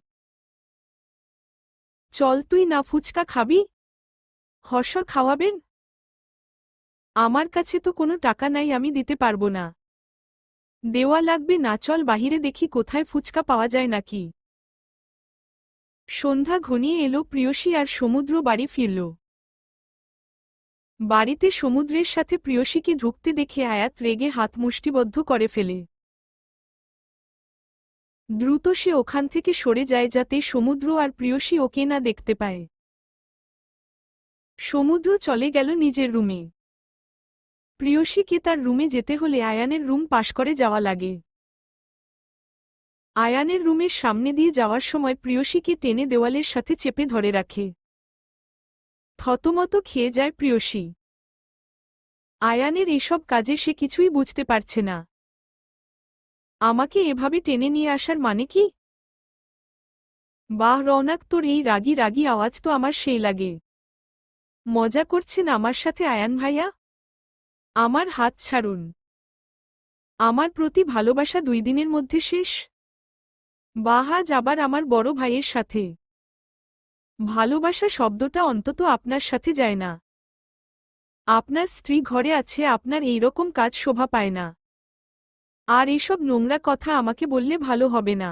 Speaker 1: চল, তুই না ফুচকা খাবি? হর্ষ খাওয়াবেন? আমার কাছে তো কোনো টাকা নাই, আমি দিতে পারবো না। দেওয়া লাগবে না, চল বাহিরে দেখি কোথায় ফুচকা পাওয়া যায় নাকি। সন্ধ্যা ঘনিয়ে এলো, প্রিয়সী আর সমুদ্র বাড়ি ফিরল। বাড়িতে সমুদ্রের সাথে প্রিয়সীকে ঢুকতে দেখে আয়াত রেগে হাত মুষ্টিবদ্ধ করে ফেলে। দ্রুত সে ওখান থেকে সরে যায় যাতে সমুদ্র আর প্রিয়সী ওকে না দেখতে পায়। সমুদ্র চলে গেল নিজের রুমে। প্রিয়সীকে তার রুমে যেতে হলে আয়ানের রুম পাশ করে যাওয়া লাগে। আয়ানের রুমের সামনে দিয়ে যাওয়ার সময় প্রিয়সীকে টেনে দেওয়ালের সাথে চেপে ধরে রাখে। থতমত খেয়ে যায় প্রিয়সী। আয়ানের এসব কাজে সে কিছুই বুঝতে পারছে না। আমাকে এভাবে টেনে নিয়ে আসার মানে কি? বাহ রৌনক, তোর এই রাগী রাগী আওয়াজ তো আমার সেই লাগে। মজা করছেন আমার সাথে আয়ান ভাইয়া? আমার হাত ছাড়ুন। আমার প্রতি ভালোবাসা 2 দিনের মধ্যে শেষ? বাহ, আজ আবার আমার বড় ভাইয়ের সাথে। ভালোবাসা শব্দটা অন্তত আপনার সাথে যায় না। আপনার স্ত্রী ঘরে আছে, আপনার এইরকম কাজ শোভা পায় না। আর এসব নোংরা কথা আমাকে বললে ভালো হবে না।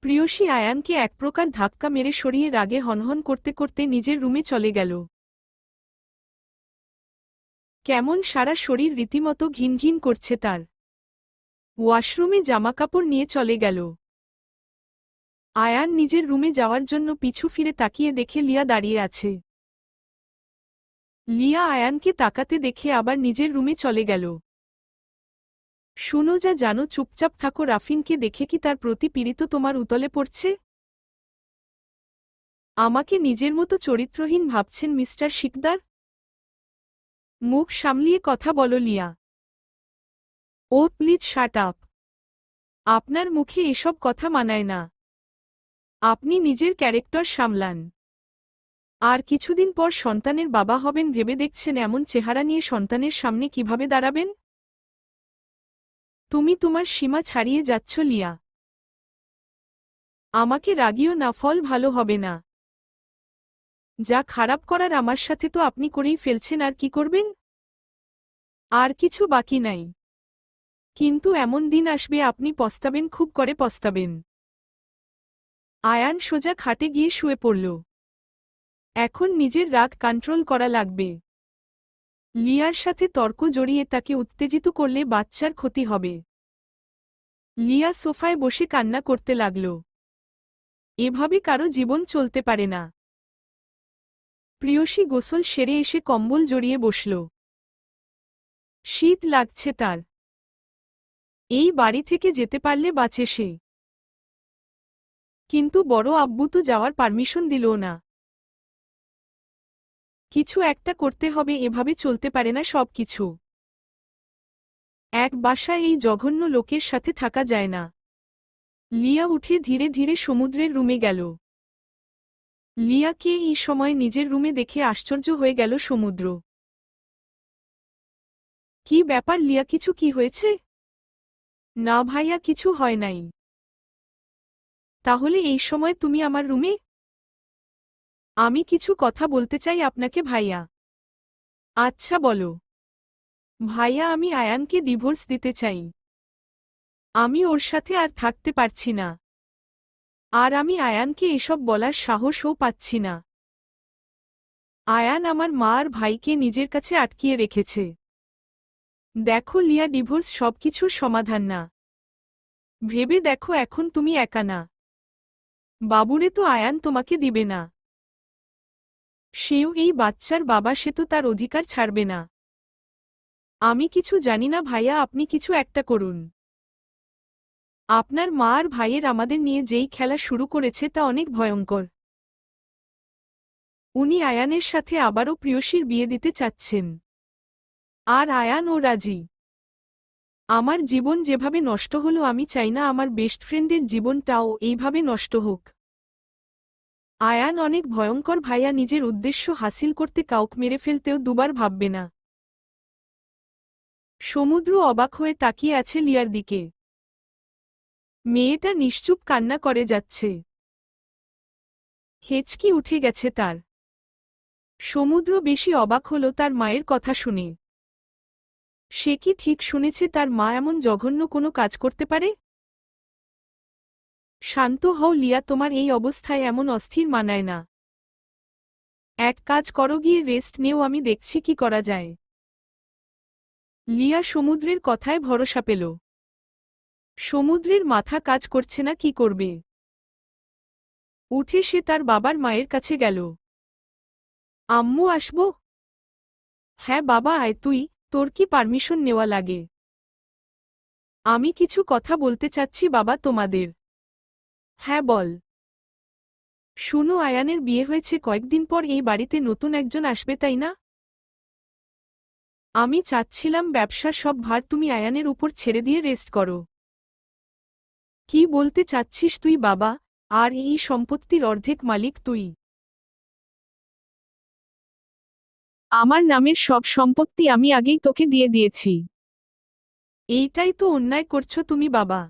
Speaker 1: প্রিয়সী আয়ানকে এক প্রকার ধাক্কা মেরে সরিয়ে রাগে হনহন করতে করতে নিজের রুমে চলে গেল। কেমন সারা শরীর রীতিমতো ঘিন ঘিন করছে তার। ওয়াশরুমে জামাকাপড় নিয়ে চলে গেল। আয়ান নিজের রুমে যাওয়ার জন্য পিছু ফিরে তাকিয়ে দেখে লিয়া দাঁড়িয়ে আছে। লিয়া আয়ানকে তাকাতে দেখে আবার নিজের রুমে চলে গেল। শুনো, যা জানো চুপচাপ থাকো। রাফিনকে দেখে কি তার প্রতি পীড়িত তোমার উতলে পড়ছে? আমাকে নিজের মতো চরিত্রহীন ভাবছেন মিস্টার শিকদার? মুখ সামলিয়ে কথা বলো লিয়া। ও প্লিজ শাট আপ। আপনার মুখে এসব কথা মানায় না। আপনি নিজের ক্যারেক্টার সামলান। আর কিছুদিন পর সন্তানের বাবা হবেন, ভেবে দেখছেন এমন চেহারা নিয়ে সন্তানের সামনে কিভাবে দাঁড়াবেন? তুমি তোমার সীমা ছাড়িয়ে যাচ্ছ লিয়া। আমাকে রাগিও না, ফল ভালো হবে না। যা খারাপ করার আমার সাথে তো আপনি করেই ফেলছেন, আর কি করবেন? আর কিছু বাকি নাই। কিন্তু এমন দিন আসবে আপনি পস্তাবেন, খুব করে পস্তাবেন। আয়ান সোজা খাটে গিয়ে শুয়ে পড়ল। এখন নিজের রাগ কন্ট্রোল করা লাগবে। লিয়ার সাথে তর্ক জড়িয়ে তাকে উত্তেজিত করলে বাচ্চার ক্ষতি হবে। লিয়া সোফায় বসে কান্না করতে লাগল। এভাবে কারো জীবন চলতে পারে না। প্রিয়সী গোসল সেরে এসে কম্বল জড়িয়ে বসল। শীত লাগছে তার। এই বাড়ি থেকে যেতে পারলে বাঁচে সে। কিন্তু বড় আব্বু তো যাওয়ার পারমিশন দিল না। কিছু একটা করতে হবে, এভাবে চলতে পারে না সব কিছু। এক বাসায় এই জঘন্য লোকের সাথে থাকা যায় না। লিয়া উঠে ধীরে ধীরে সমুদ্রের রুমে গেল। লিয়াকে এই সময় নিজের রুমে দেখে আশ্চর্য হয়ে গেল সমুদ্র। কি ব্যাপার লিয়া, কিছু কি হয়েছে? না ভাইয়া, কিছু হয় নাই। তাহলে এই সময় তুমি আমার রুমে? আমি কিছু কথা বলতে চাই আপনাকে ভাইয়া। আচ্ছা বলো। ভাইয়া, আমি আয়ানকে ডিভোর্স দিতে চাই। আমি ওর সাথে আর থাকতে পারছি না। আর আমি আয়ানকে এসব বলার সাহসও পাচ্ছি না। আয়ান আমার মা আর ভাইকে নিজের কাছে আটকিয়ে রেখেছে। দেখো লিয়া, ডিভোর্স সবকিছুর সমাধান না। ভেবে দেখো, এখন তুমি একা না। বাবুরে তো আয়ান তোমাকে দিবে না। সেও এই বাচ্চার বাবা, সে তো তার অধিকার ছাড়বে না। আমি কিছু জানি না ভাইয়া, আপনি কিছু একটা করুন। আপনার মা আর ভাইয়ের আমাদের নিয়ে যেই খেলা শুরু করেছে তা অনেক ভয়ঙ্কর। উনি আয়ানের সাথে আবারও প্রিয়সীর বিয়ে দিতে চাচ্ছেন। আর আয়ান ও রাজি। আমার জীবন যেভাবে নষ্ট হলো, আমি চাই না আমার বেস্ট ফ্রেন্ডের জীবনটাও এইভাবে নষ্ট হোক। আয়ান অনেক ভয়ঙ্কর ভাইয়া, নিজের উদ্দেশ্য হাসিল করতে কাউকে মেরে ফেলতেও দুবার ভাববে না। সমুদ্র অবাক হয়ে তাকিয়ে আছে লিয়ার দিকে। মেয়েটা নিশ্চুপ কান্না করে যাচ্ছে। হেঁচকি উঠে গেছে তার। সমুদ্র বেশি অবাক হল তার মায়ের কথা শুনে। সে কি ঠিক শুনেছে তার মা এমন জঘন্য কোনো কাজ করতে পারে? শান্ত হও লিয়া, তোমার এই অবস্থায় এমন অস্থির মানায় না। এক কাজ করো, গিয়ে রেস্ট নেও, আমি দেখছি কি করা যায়। লিয়া সমুদ্রের কথায় ভরসা পেল। সমুদ্রের মাথা কাজ করছে না, কি করবে। উঠে সে তার বাবার মায়ের কাছে গেল। আম্মু, আসব? হ্যাঁ বাবা, আয় তুই। তোর কি পারমিশন নেওয়া লাগে? আমি কিছু কথা বলতে চাচ্ছি বাবা তোমাদের। হ্যাঁ বল। শুনো, আয়ানের বিয়ে হয়েছে, কয়েকদিন পর এই বাড়িতে নতুন একজন আসবে, তাই না? আমি চাচ্ছিলাম ব্যবসার সব ভার তুমি আয়ানের উপর ছেড়ে দিয়ে রেস্ট করো। কি বলতে চাচ্ছিস তুই বাবা? আর এই সম্পত্তির অর্ধেক মালিক তুই।
Speaker 2: আমার নামের সব সম্পত্তি আমি আগেই তোকে দিয়ে দিয়েছি।
Speaker 1: এইটাই তো অন্যায় করছো তুমি বাবা।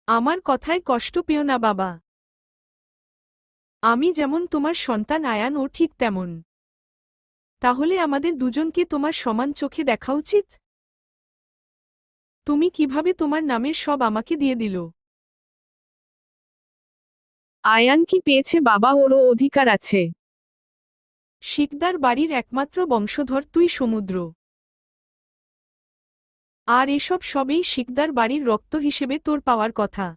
Speaker 1: আমার কথায় কষ্ট পেও না বাবা। আমি যেমন তোমার সন্তান আয়ান ও ঠিক তেমন। তাহলে আমাদের দুজনকে তোমার সমান চোখে দেখা উচিত। তুমি কিভাবে তোমার নামের সব আমাকে দিয়ে দিল?
Speaker 2: আয়ান কি পেয়েছে বাবা, ওরও অধিকার আছে।
Speaker 1: শিকদার বাড়ির একমাত্র বংশধর তুই সমুদ্র। আর এসব সবেই শিকদার বাড়ির রক্ত হিসেবে তোর পাওয়ার কথা।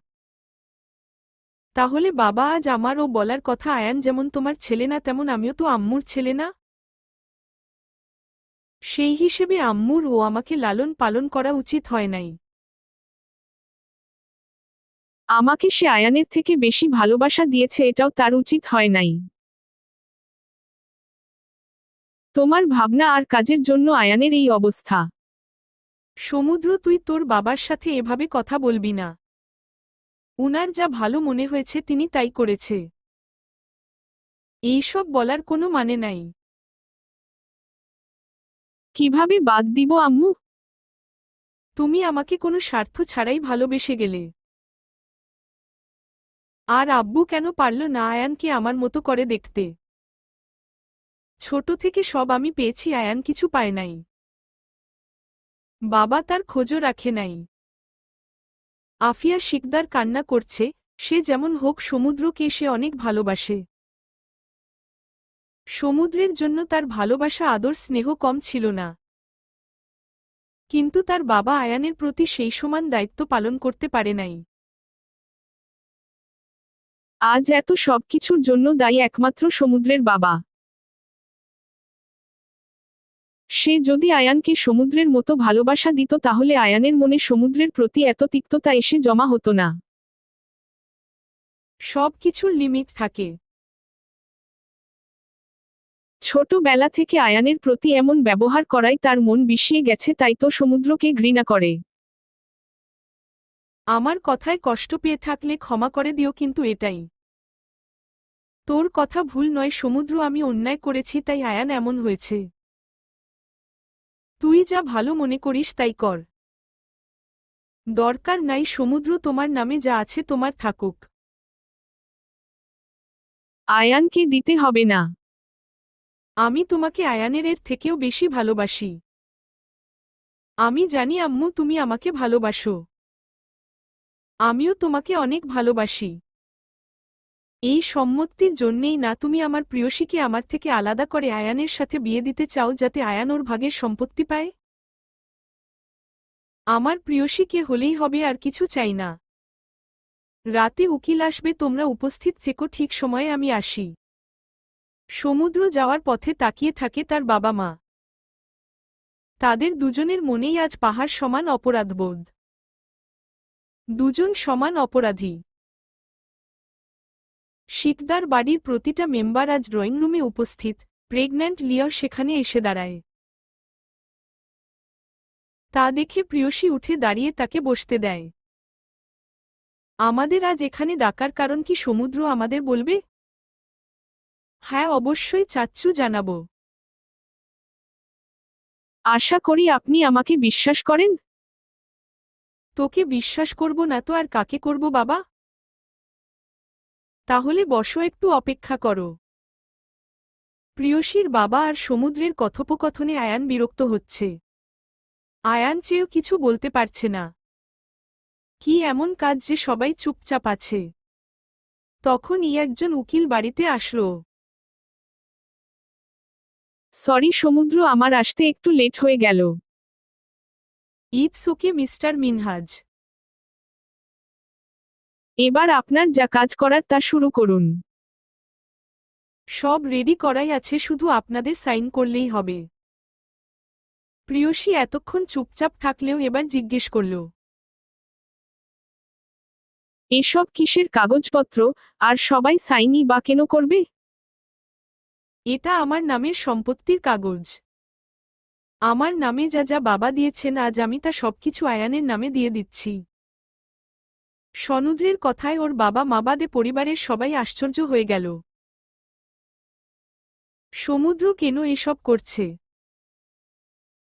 Speaker 1: তাহলে বাবা আজ আমারও বলার কথা আয়ান যেমন তোমার ছেলে না তেমন আমিও তো আম্মুর ছেলে না। সেই হিসেবে আম্মুর ও আমাকে লালন পালন করা উচিত হয় নাই।
Speaker 2: আমাকে সে আয়ানের থেকে বেশি ভালোবাসা দিয়েছে, এটাও তার উচিত হয় নাই। তোমার ভাবনা আর কাজের জন্য আয়ানের এই অবস্থা।
Speaker 1: সমুদ্র, তুই তোর বাবার সাথে এভাবে কথা বলবি না। উনার যা ভালো মনে হয়েছে তিনি তাই করেছে। এইসব বলার কোনো মানে নাই।
Speaker 2: কিভাবে বাদ দিব আম্মু?
Speaker 1: তুমি আমাকে কোনো স্বার্থ ছাড়াই ভালোবেসে গেলে। আর আব্বু কেন পারল না আয়ানকে আমার মতো করে দেখতে? ছোট থেকে সব আমি পেয়েছি, আয়ান কিছু পায় নাই। বাবা তার খোঁজও রাখে নাই। আফিয়া শিকদার কান্না করছে, সে যেমন হোক সমুদ্রকে সে অনেক ভালোবাসে। সমুদ্রের জন্য তার ভালোবাসা আদর স্নেহ কম ছিল না। কিন্তু তার বাবা আয়ানের প্রতি সেই সমান দায়িত্ব পালন করতে পারে নাই।
Speaker 2: আজ এত সবকিছুর জন্য দায়ী একমাত্র সমুদ্রের বাবা। সে যদি আয়ানকে সমুদ্রের মতো ভালোবাসা দিত তাহলে আয়ানের মনে সমুদ্রের প্রতি এত তিক্ততা এসে জমা হতো না।
Speaker 1: সব কিছুর লিমিট থাকে।
Speaker 2: ছোটবেলা থেকে আয়ানের প্রতি এমন ব্যবহার করায় তার মন বিষিয়ে গেছে, তাই তো সমুদ্রকে ঘৃণা করে।
Speaker 1: আমার কথায় কষ্ট পেয়ে থাকলে ক্ষমা করে দিও, কিন্তু এটাই তোর কথা ভুল নয় সমুদ্র, আমি অন্যায় করেছি তাই আয়ান এমন হয়েছে। তুই যা ভালো মনে করিস তাই কর। দরকার নাই সমুদ্র, তোমার নামে যা আছে তোমার থাকুক।
Speaker 2: আয়ানকে দিতে হবে না।
Speaker 1: আমি তোমাকে আয়ানের এর থেকেও বেশি ভালোবাসি। আমি জানি আম্মু তুমি আমাকে ভালোবাসো। আমিও তোমাকে অনেক ভালোবাসি। এই সম্মতির জন্যেই না তুমি আমার প্রিয়সীকে আমার থেকে আলাদা করে আয়ানের সাথে বিয়ে দিতে চাও, যাতে আয়ান ওর ভাগের সম্পত্তি পায়? আমার প্রিয়সীকে হলেই হবে, আর কিছু চাই না। রাতে উকিল আসবে, তোমরা উপস্থিত থেকো, ঠিক সময়ে আমি আসি। সমুদ্র যাওয়ার পথে তাকিয়ে থাকে তার বাবা মা। তাদের দুজনের মনেই আজ পাহাড় সমান অপরাধবোধ। দুজন সমান অপরাধী। শিকদার বাড়ির প্রতিটা মেম্বার আজ ড্রয়িং রুমে উপস্থিত। প্রেগন্যান্ট লিয়াও সেখানে এসে দাঁড়ায়। তা দেখে প্রিয়সী উঠে দাঁড়িয়ে তাকে বসতে দেয়। আমাদের আজ এখানে ডাকার কারণ কি সমুদ্র আমাদের বলবে? হ্যাঁ অবশ্যই চাচ্চু, জানাব।
Speaker 2: আশা করি আপনি আমাকে বিশ্বাস করেন।
Speaker 1: তোকে বিশ্বাস করব না তো আর কাকে করব বাবা? তাহলে বসো, একটু অপেক্ষা করো। প্রিয়সীর বাবা আর সমুদ্রের কথোপকথনে আয়ান বিরক্ত হচ্ছে। আয়ান চেয়েও কিছু বলতে পারছে না। কি এমন কাজ যে সবাই চুপচাপ আছে? তখনই একজন উকিল বাড়িতে আসলো।
Speaker 2: সরি সমুদ্র, আমার আসতে একটু লেট হয়ে গেল।
Speaker 1: It's okay mister Minhaj.
Speaker 2: এবার আপনার যা কাজ করার তা শুরু করুন।
Speaker 1: সব রেডি করাই আছে, শুধু আপনাদের সাইন করলেই হবে। প্রিয়সী এতক্ষণ চুপচাপ থাকলেও এবার জিজ্ঞেস করল,
Speaker 2: এসব কিসের কাগজপত্র, আর সবাই সাইনই বা কেন করবে?
Speaker 1: এটা আমার নামের সম্পত্তির কাগজ। আমার নামে যা যা বাবা দিয়েছেন আজ আমি তা সবকিছু আয়ানের নামে দিয়ে দিচ্ছি। সমুদ্রের কথায় ওর বাবা মা বাদে পরিবারের সবাই আশ্চর্য হয়ে গেল। সমুদ্র কেন এসব করছে?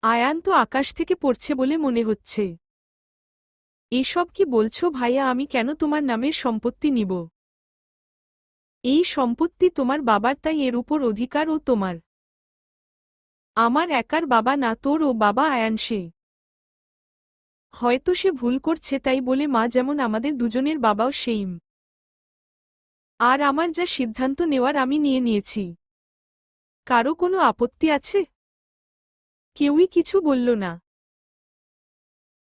Speaker 1: আয়ান তো আকাশ থেকে পড়ছে বলে মনে হচ্ছে। এসব কি বলছো ভাইয়া? আমি কেন তোমার নামের সম্পত্তি নিব? এই সম্পত্তি তোমার বাবার, তাই এর উপর অধিকারও তোমার। আমার একার বাবা না, তোর ও বাবা আয়ান। সে হয়তো সে ভুল করছে, তাই বলে মা যেমন আমাদের দুজনের বাবাও সেইম। আর আমার যা সিদ্ধান্ত নেওয়ার আমি নিয়ে নিয়েছি। কারো কোনো আপত্তি আছে? কেউই কিছু বলল না।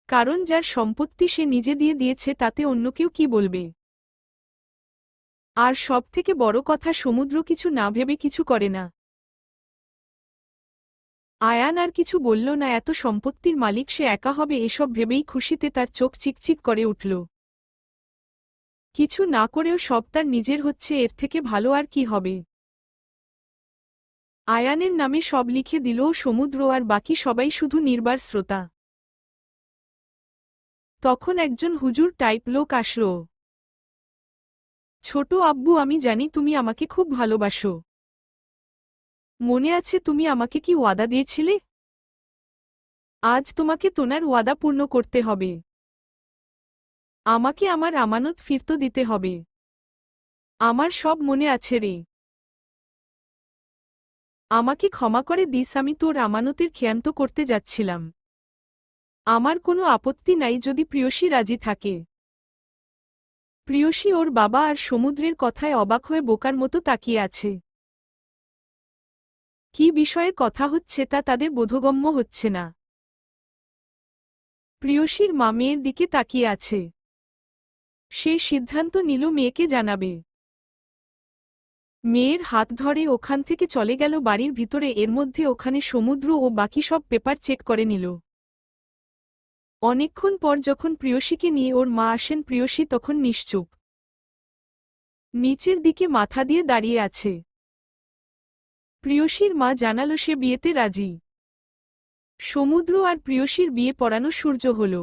Speaker 1: কারণ যার সম্পত্তি সে নিজে দিয়ে দিয়েছে তাতে অন্য কেউ কি বলবে? আর সবথেকে বড় কথা, সমুদ্র কিছু না ভেবে কিছু করে না। আয়ান আর কিছু বলল না। এত সম্পত্তির মালিক সে একা হবে এসব ভেবেই খুশিতে তার চোখ চিকচিক করে উঠল। কিছু না করেও সব তার নিজের হচ্ছে, এর থেকে ভালো আর কি হবে? আয়ানের নামে সব লিখে দিল সমুদ্র, আর বাকি সবাই শুধু নির্বার শ্রোতা। তখন একজন হুজুর টাইপ লোক আসল। ছোট আব্বু, আমি জানি তুমি আমাকে খুব ভালোবাসো। মনে আছে তুমি আমাকে কি ওয়াদা দিয়েছিলে? আজ তোমাকে তোমার ওয়াদা পূর্ণ করতে হবে। আমাকে আমার আমানত ফিরত দিতে হবে। আমার সব মনে আছে রে। আমাকে ক্ষমা করে দিস, আমি তোর আমানতের খেয়ান্ত করতে যাচ্ছিলাম। আমার কোনো আপত্তি নাই যদি প্রিয়সী রাজি থাকে। প্রিয়সী ওর বাবা আর সমুদ্রের কথায় অবাক হয়ে বোকার মতো তাকিয়ে আছে। কি বিষয়ে কথা হচ্ছে তা তাদের বোধগম্য হচ্ছে না। প্রিয়সীর মা মেয়ের দিকে তাকিয়ে আছে। সে সিদ্ধান্ত নিল মেয়েকে জানাবে। মেয়ের হাত ধরে ওখান থেকে চলে গেল বাড়ির ভিতরে। এর মধ্যে ওখানে সমুদ্র ও বাকি সব পেপার চেক করে নিল। অনেকক্ষণ পর যখন প্রিয়সীকে নিয়ে ওর মা আসেন, প্রিয়সী তখন নিশ্চুপ, নিচের দিকে মাথা দিয়ে দাঁড়িয়ে আছে। প্রিয়সীর মা জানাল সে বিয়েতে রাজি। সমুদ্র আর প্রিয়সীর বিয়ে পড়ানো সূর্য হল।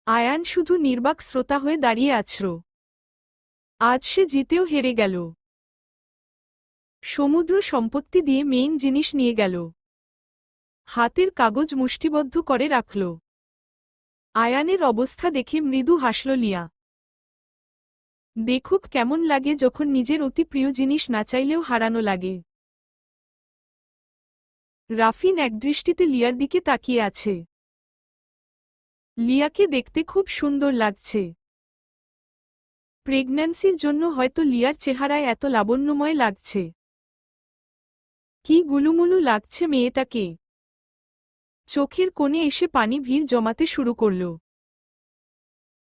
Speaker 1: আয়ান শুধু নির্বাক শ্রোতা হয়ে দাঁড়িয়ে আছড়। আজ সে জিতেও হেরে গেল। সমুদ্র সম্পত্তি দিয়ে মেইন জিনিস নিয়ে গেল। হাতের কাগজ মুষ্টিবদ্ধ করে রাখল। আয়ানের অবস্থা দেখে মৃদু হাসল লিয়া। দেখুক কেমন লাগে যখন নিজের অতি প্রিয় জিনিস না চাইলেও হারানো লাগে। রাফিন একদৃষ্টিতে লিয়ার দিকে তাকিয়ে আছে। লিয়াকে দেখতে খুব সুন্দর লাগছে। প্রেগন্যান্সির জন্য হয়তো লিয়ার চেহারায় এত লাবণ্যময় লাগছে। কি গুলুমুলু লাগছে মেয়েটাকে। চোখের কোণে এসে পানি ভিড় জমাতে শুরু করল।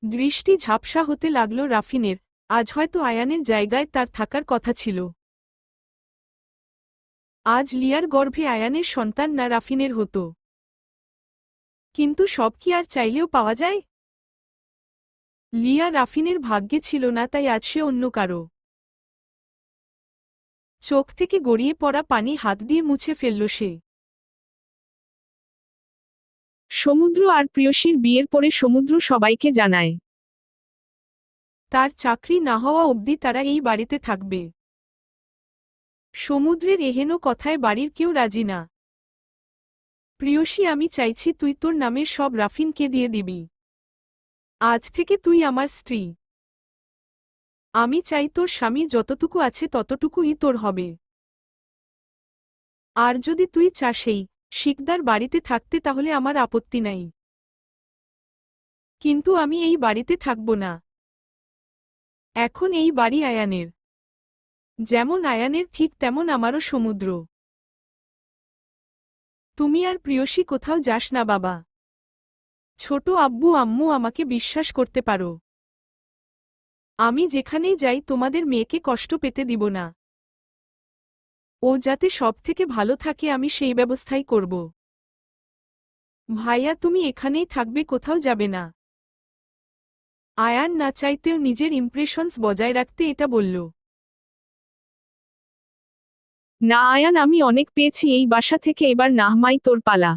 Speaker 1: দৃষ্টি ঝাপসা হতে লাগল রাফিনের। আজ হয়তো আয়ানের জায়গায় তার থাকার কথা ছিল। আজ লিয়ার গর্ভে আয়ানের সন্তান না রাফিনের হতো। কিন্তু সব কি আর চাইলেও পাওয়া যায়? লিয়া রাফিনের ভাগ্যে ছিল না, তাই আজ সে অন্য কারো। চোখ থেকে গড়িয়ে পড়া পানি হাত দিয়ে মুছে ফেলল সে।
Speaker 2: সমুদ্র আর প্রিয়সীর বিয়ের পরে সমুদ্র সবাইকে জানায়
Speaker 1: তার চাকরি না হওয়া অবধি তারা এই বাড়িতে থাকবে। সমুদ্রের এহেন কথায় বাড়ির কেউ রাজি না। প্রিয়সী, আমি চাইছি তুই তোর নামের সব রাফিনকে দিয়ে দিবি। আজ থেকে তুই আমার স্ত্রী। আমি চাই তোর স্বামী যতটুকু আছে ততটুকুই তোর হবে। আর যদি তুই চাস এই শিকদার বাড়িতে থাকতে তাহলে আমার আপত্তি নাই। কিন্তু আমি এই বাড়িতে থাকব না। এখন এই বাড়ি আয়ানের। যেমন আয়ানের ঠিক তেমন আমারও সমুদ্র। তুমি আর প্রিয়সী কোথাও যাস না বাবা। ছোট আব্বু আম্মু আমাকে বিশ্বাস করতে পারো। আমি যেখানেই যাই তোমাদের মেয়েকে কষ্ট পেতে দিব না। ও যাতে সবথেকে ভালো থাকে আমি সেই ব্যবস্থাই করব। ভাইয়া, তুমি এখানেই থাকবে, কোথাও যাবে না। আয়ান না চাইতেও নিজের ইমপ্রেশনস বজায় রাখতে এটা বলল।
Speaker 2: না আয়ান, আমি অনেক পেয়েছি এই বাসা থেকে, এবার নাহমাই তোর পালা।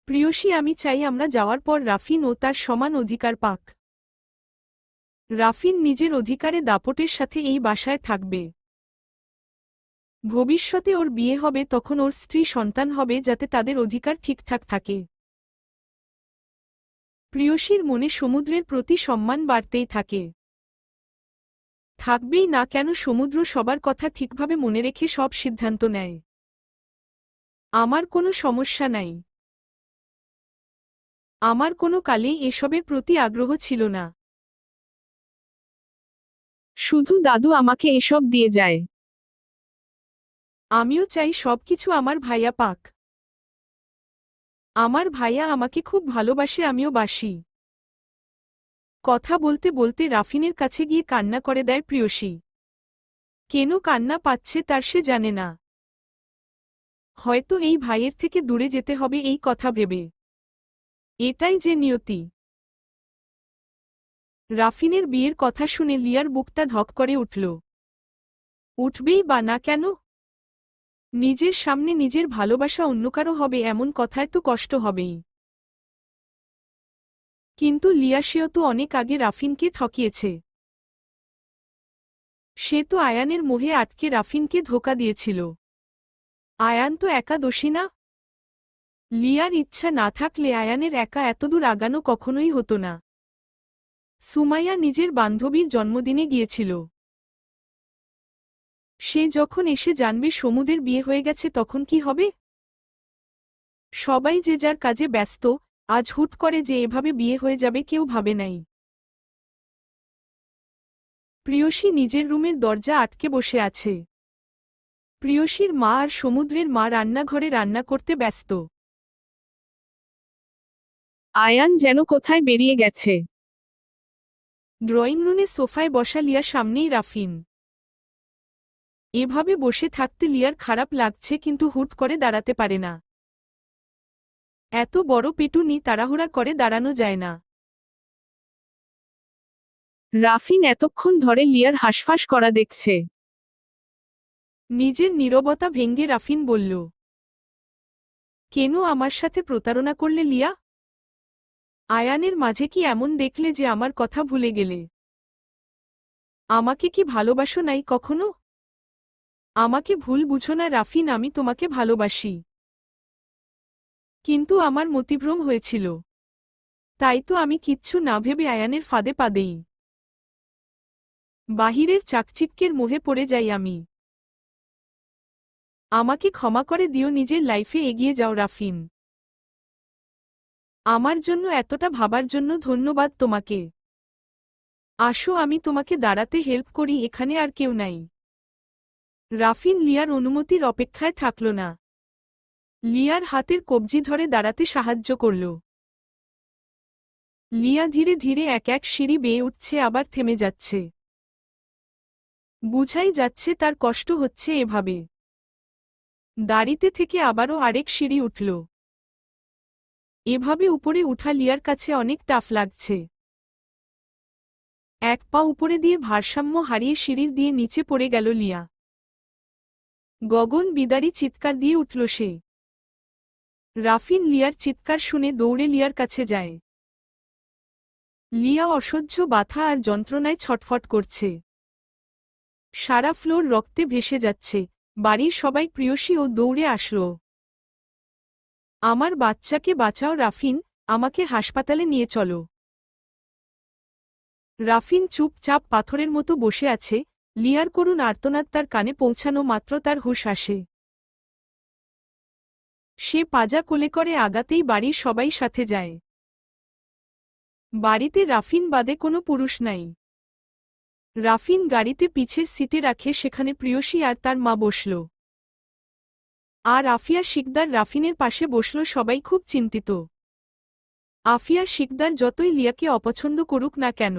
Speaker 1: প্রিয়সী, আমি চাই আমরা যাওয়ার পর রাফিন ও তার সমান অধিকার পাক। রাফিন নিজের অধিকারে দাপটের সাথে এই বাসায় থাকবে। ভবিষ্যতে ওর বিয়ে হবে, তখন ওর স্ত্রী সন্তান হবে, যাতে তাদের অধিকার ঠিকঠাক থাকে। প্রিয়সীর মনে সমুদ্রের প্রতি সম্মান বাড়তেই থাকে। থাকবেই না কেন, সমুদ্র সবার কথা ঠিকভাবে মনে রেখে সব সিদ্ধান্ত নেয়। আমার কোনো সমস্যা নাই। আমার কোনো কালেই এসবের প্রতি আগ্রহ ছিল না।
Speaker 2: শুধু দাদু আমাকে এসব দিয়ে যায়।
Speaker 1: আমিও চাই সবকিছু আমার ভাইয়া পাক। আমার ভাইয়া আমাকে খুব ভালোবাসে, আমিও বাসি। কথা বলতে বলতে রাফিনের কাছে গিয়ে কান্না করে দেয় প্রিয়সী। কেন কান্না পাচ্ছে তার সে জানে না। হয়তো এই ভাইয়ের থেকে দূরে যেতে হবে এই কথা ভেবে। এটাই যে নিয়তি। রাফিনের বিয়ের কথা শুনে লিয়ার বুকটা ধক করে উঠল। উঠবেই বা না কেন? নিজের সামনে নিজের ভালোবাসা অন্য কারো হবে এমন কথায় তো কষ্ট হবেই। কিন্তু লিয়া, সেও তো অনেক আগে রাফিনকে ঠকিয়েছে। সে তো আয়ানের মোহে আটকে রাফিনকে ধোঁকা দিয়েছিল। আয়ান তো একা দোষী না। লিয়ার ইচ্ছা না থাকলে আয়ানের একা এতদূর আগানো কখনোই হতো না। সুমাইয়া নিজের বান্ধবীর জন্মদিনে গিয়েছিল। সে যখন এসে জানবে সমুদের বিয়ে হয়ে গেছে, তখন কি হবে? সবাই যে যার কাজে ব্যস্ত, আজ হুট করে যে এভাবে বিয়ে হয়ে যাবে কেউ ভাবে নাই। প্রিয়সী নিজের রুমের দরজা আটকে বসে আছে। প্রিয়সীর মা আর সমুদ্রের মা রান্নাঘরে রান্না করতে ব্যস্ত।
Speaker 2: আয়ান যেন কোথায় বেরিয়ে গেছে।
Speaker 1: ড্রয়িং রুমে সোফায় বসা লিয়ার সামনেই রাফিন। এভাবে বসে থাকতে লিয়ার খারাপ লাগছে, কিন্তু হুট করে দাঁড়াতে পারে না। এত বড় পেটুনি তাড়াহুড়া করে দাঁড়ানো যায় না।
Speaker 2: রাফিন এতক্ষণ ধরে লিয়ার হাঁসফাঁস করা দেখছে।
Speaker 1: নিজের নীরবতা ভেঙ্গে রাফিন বলল, কেন আমার সাথে প্রতারণা করলে লিয়া? আয়ানের মাঝে কি এমন দেখলে যে আমার কথা ভুলে গেলে? আমাকে কি ভালোবাসো নাই কখনো? আমাকে ভুল বুঝো না রাফিন, আমি তোমাকে ভালোবাসি। কিন্তু আমার মতিভ্রম হয়েছিল। তাই তো আমি কিচ্ছু না ভেবে আয়ানের ফাঁদে পা দেই। বাহিরের চাকচিক্যের মোহে পড়ে যাই আমি। আমাকে ক্ষমা করে দিও, নিজের লাইফে এগিয়ে যাও রাফিন। আমার জন্য এতটা ভাবার জন্য ধন্যবাদ তোমাকে। আসো আমি তোমাকে দাঁড়াতে হেল্প করি, এখানে আর কেউ নাই। রাফিন লিয়ার অনুমতির অপেক্ষায় থাকল না। লিয়ার হাতের কবজি ধরে দাঁড়াতে সাহায্য করল। লিয়া ধীরে ধীরে এক এক সিঁড়ি বেয়ে উঠছে, আবার থেমে যাচ্ছে। বুঝাই যাচ্ছে তার কষ্ট হচ্ছে এভাবে। দাঁড়িতে থেকে আবারও আরেক সিঁড়ি উঠল। এভাবে উপরে উঠা লিয়ার কাছে অনেক টাফ লাগছে। এক পা উপরে দিয়ে ভারসাম্য হারিয়ে সিঁড়ির দিয়ে নিচে পড়ে গেল লিয়া। গগন বিদারী চিৎকার দিয়ে উঠল সে। রাফিন লিয়ার চিৎকার শুনে দৌড়ে লিয়ার কাছে যায়। লিয়া অসহ্য ব্যথা আর যন্ত্রণায় ছটফট করছে। সারা ফ্লোর রক্তে ভেসে যাচ্ছে। বাড়ির সবাই প্রিয়সী ও দৌড়ে আসল। আমার বাচ্চাকে বাঁচাও রাফিন, আমাকে হাসপাতালে নিয়ে চলো। রাফিন চুপচাপ পাথরের মতো বসে আছে। লিয়ার করুণ আর্তনাদ তার কানে পৌঁছানো মাত্র তার হুঁশ আসে। সে পাজা কোলে করে আগাতেই বাড়ির সবাই সাথে যায়। বাড়িতে রাফিন বাদে কোনো পুরুষ নাই। রাফিন গাড়িতে পিছের সিটে রাখে, সেখানে প্রিয়সী আর তার মা বসল। আর আফিয়া শিকদার রাফিনের পাশে বসল। সবাই খুব চিন্তিত। আফিয়া শিকদার যতই লিয়াকে অপছন্দ করুক না কেন,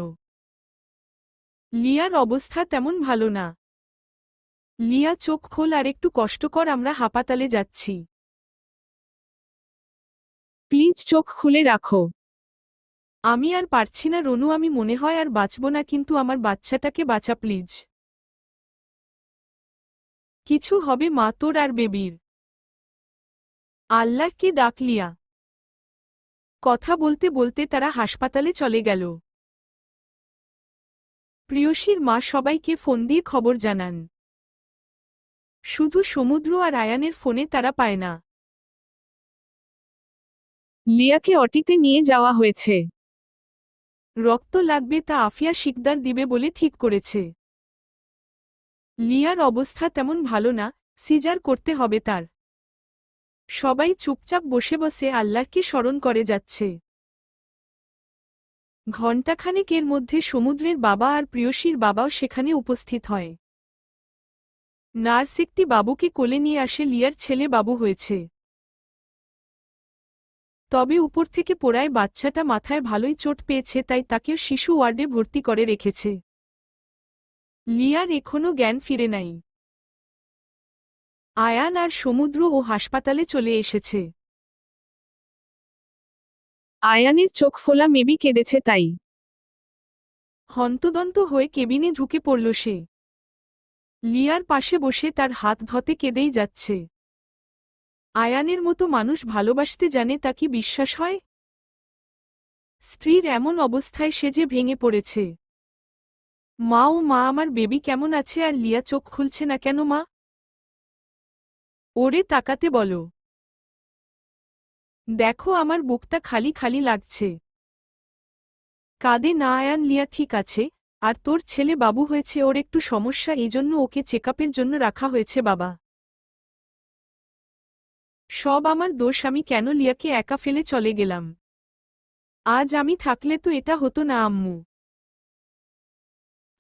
Speaker 1: লিয়ার অবস্থা তেমন ভালো না। লিয়া, চোখ খোল আর একটু কষ্ট কর, আমরা হাসপাতালে যাচ্ছি।
Speaker 2: প্লিজ চোখ খুলে রাখো।
Speaker 1: আমি আর পারছি না রনু, আমি মনে হয় আর বাঁচব না, কিন্তু আমার বাচ্চাটাকে বাঁচা প্লিজ। কিছু হবে মা তোর আর বেবির। আল্লাহকে ডাক লিয়া। কথা বলতে বলতে তারা হাসপাতালে চলে গেল। প্রিয়সীর মা সবাইকে ফোন দিয়ে খবর জানান। শুধু সমুদ্র আর আয়ানের ফোনে তারা পায় না।
Speaker 2: লিয়াকে অটিতে নিয়ে যাওয়া হয়েছে।
Speaker 1: রক্ত লাগবে তা আফিয়া শিকদার দিবে বলে ঠিক করেছে। লিয়ার অবস্থা তেমন ভালো না, সিজার করতে হবে তার। সবাই চুপচাপ বসে বসে আল্লাহকে স্মরণ করে যাচ্ছে। ঘণ্টাখানেকের মধ্যে সমুদ্রের বাবা আর প্রিয়সীর বাবাও সেখানে উপস্থিত হয়। নার্স একটি বাবুকে কোলে নিয়ে আসে। লিয়ার ছেলে বাবু হয়েছে। তবে উপর থেকে পড়ায় বাচ্চাটা মাথায় ভালোই চোট পেয়েছে, তাই তাকেও শিশু ওয়ার্ডে ভর্তি করে রেখেছে। লিয়ার এখনও জ্ঞান ফিরে নাই। আয়ান আর সমুদ্র ও হাসপাতালে চলে এসেছে।
Speaker 2: আয়ানের চোখ ফোলা, মেবি কেঁদেছে তাই।
Speaker 1: হন্তদন্ত হয়ে কেবিনে ঢুকে পড়ল সে। লিয়ার পাশে বসে তার হাত ধতে কেঁদেই যাচ্ছে। আয়ানের মতো মানুষ ভালোবাসতে জানে, তা কি বিশ্বাস হয়? স্ত্রীর এমন অবস্থায় সে যে ভেঙে পড়েছে। মা, ও মা, আমার বেবি কেমন আছে? আর লিয়া চোখ খুলছে না কেন মা? ওরে তাকাতে বলো। দেখো আমার বুকটা খালি খালি লাগছে। কাঁদে না আয়ান, লিয়া ঠিক আছে। আর তোর ছেলে বাবু হয়েছে, ওর একটু সমস্যা, এইজন্য ওকে চেকআপের জন্য রাখা হয়েছে বাবা। সব আমার দোষ, আমি কেন লিয়াকে একা ফেলে চলে গেলাম? আজ আমি থাকলে তো এটা হতো না আম্মু।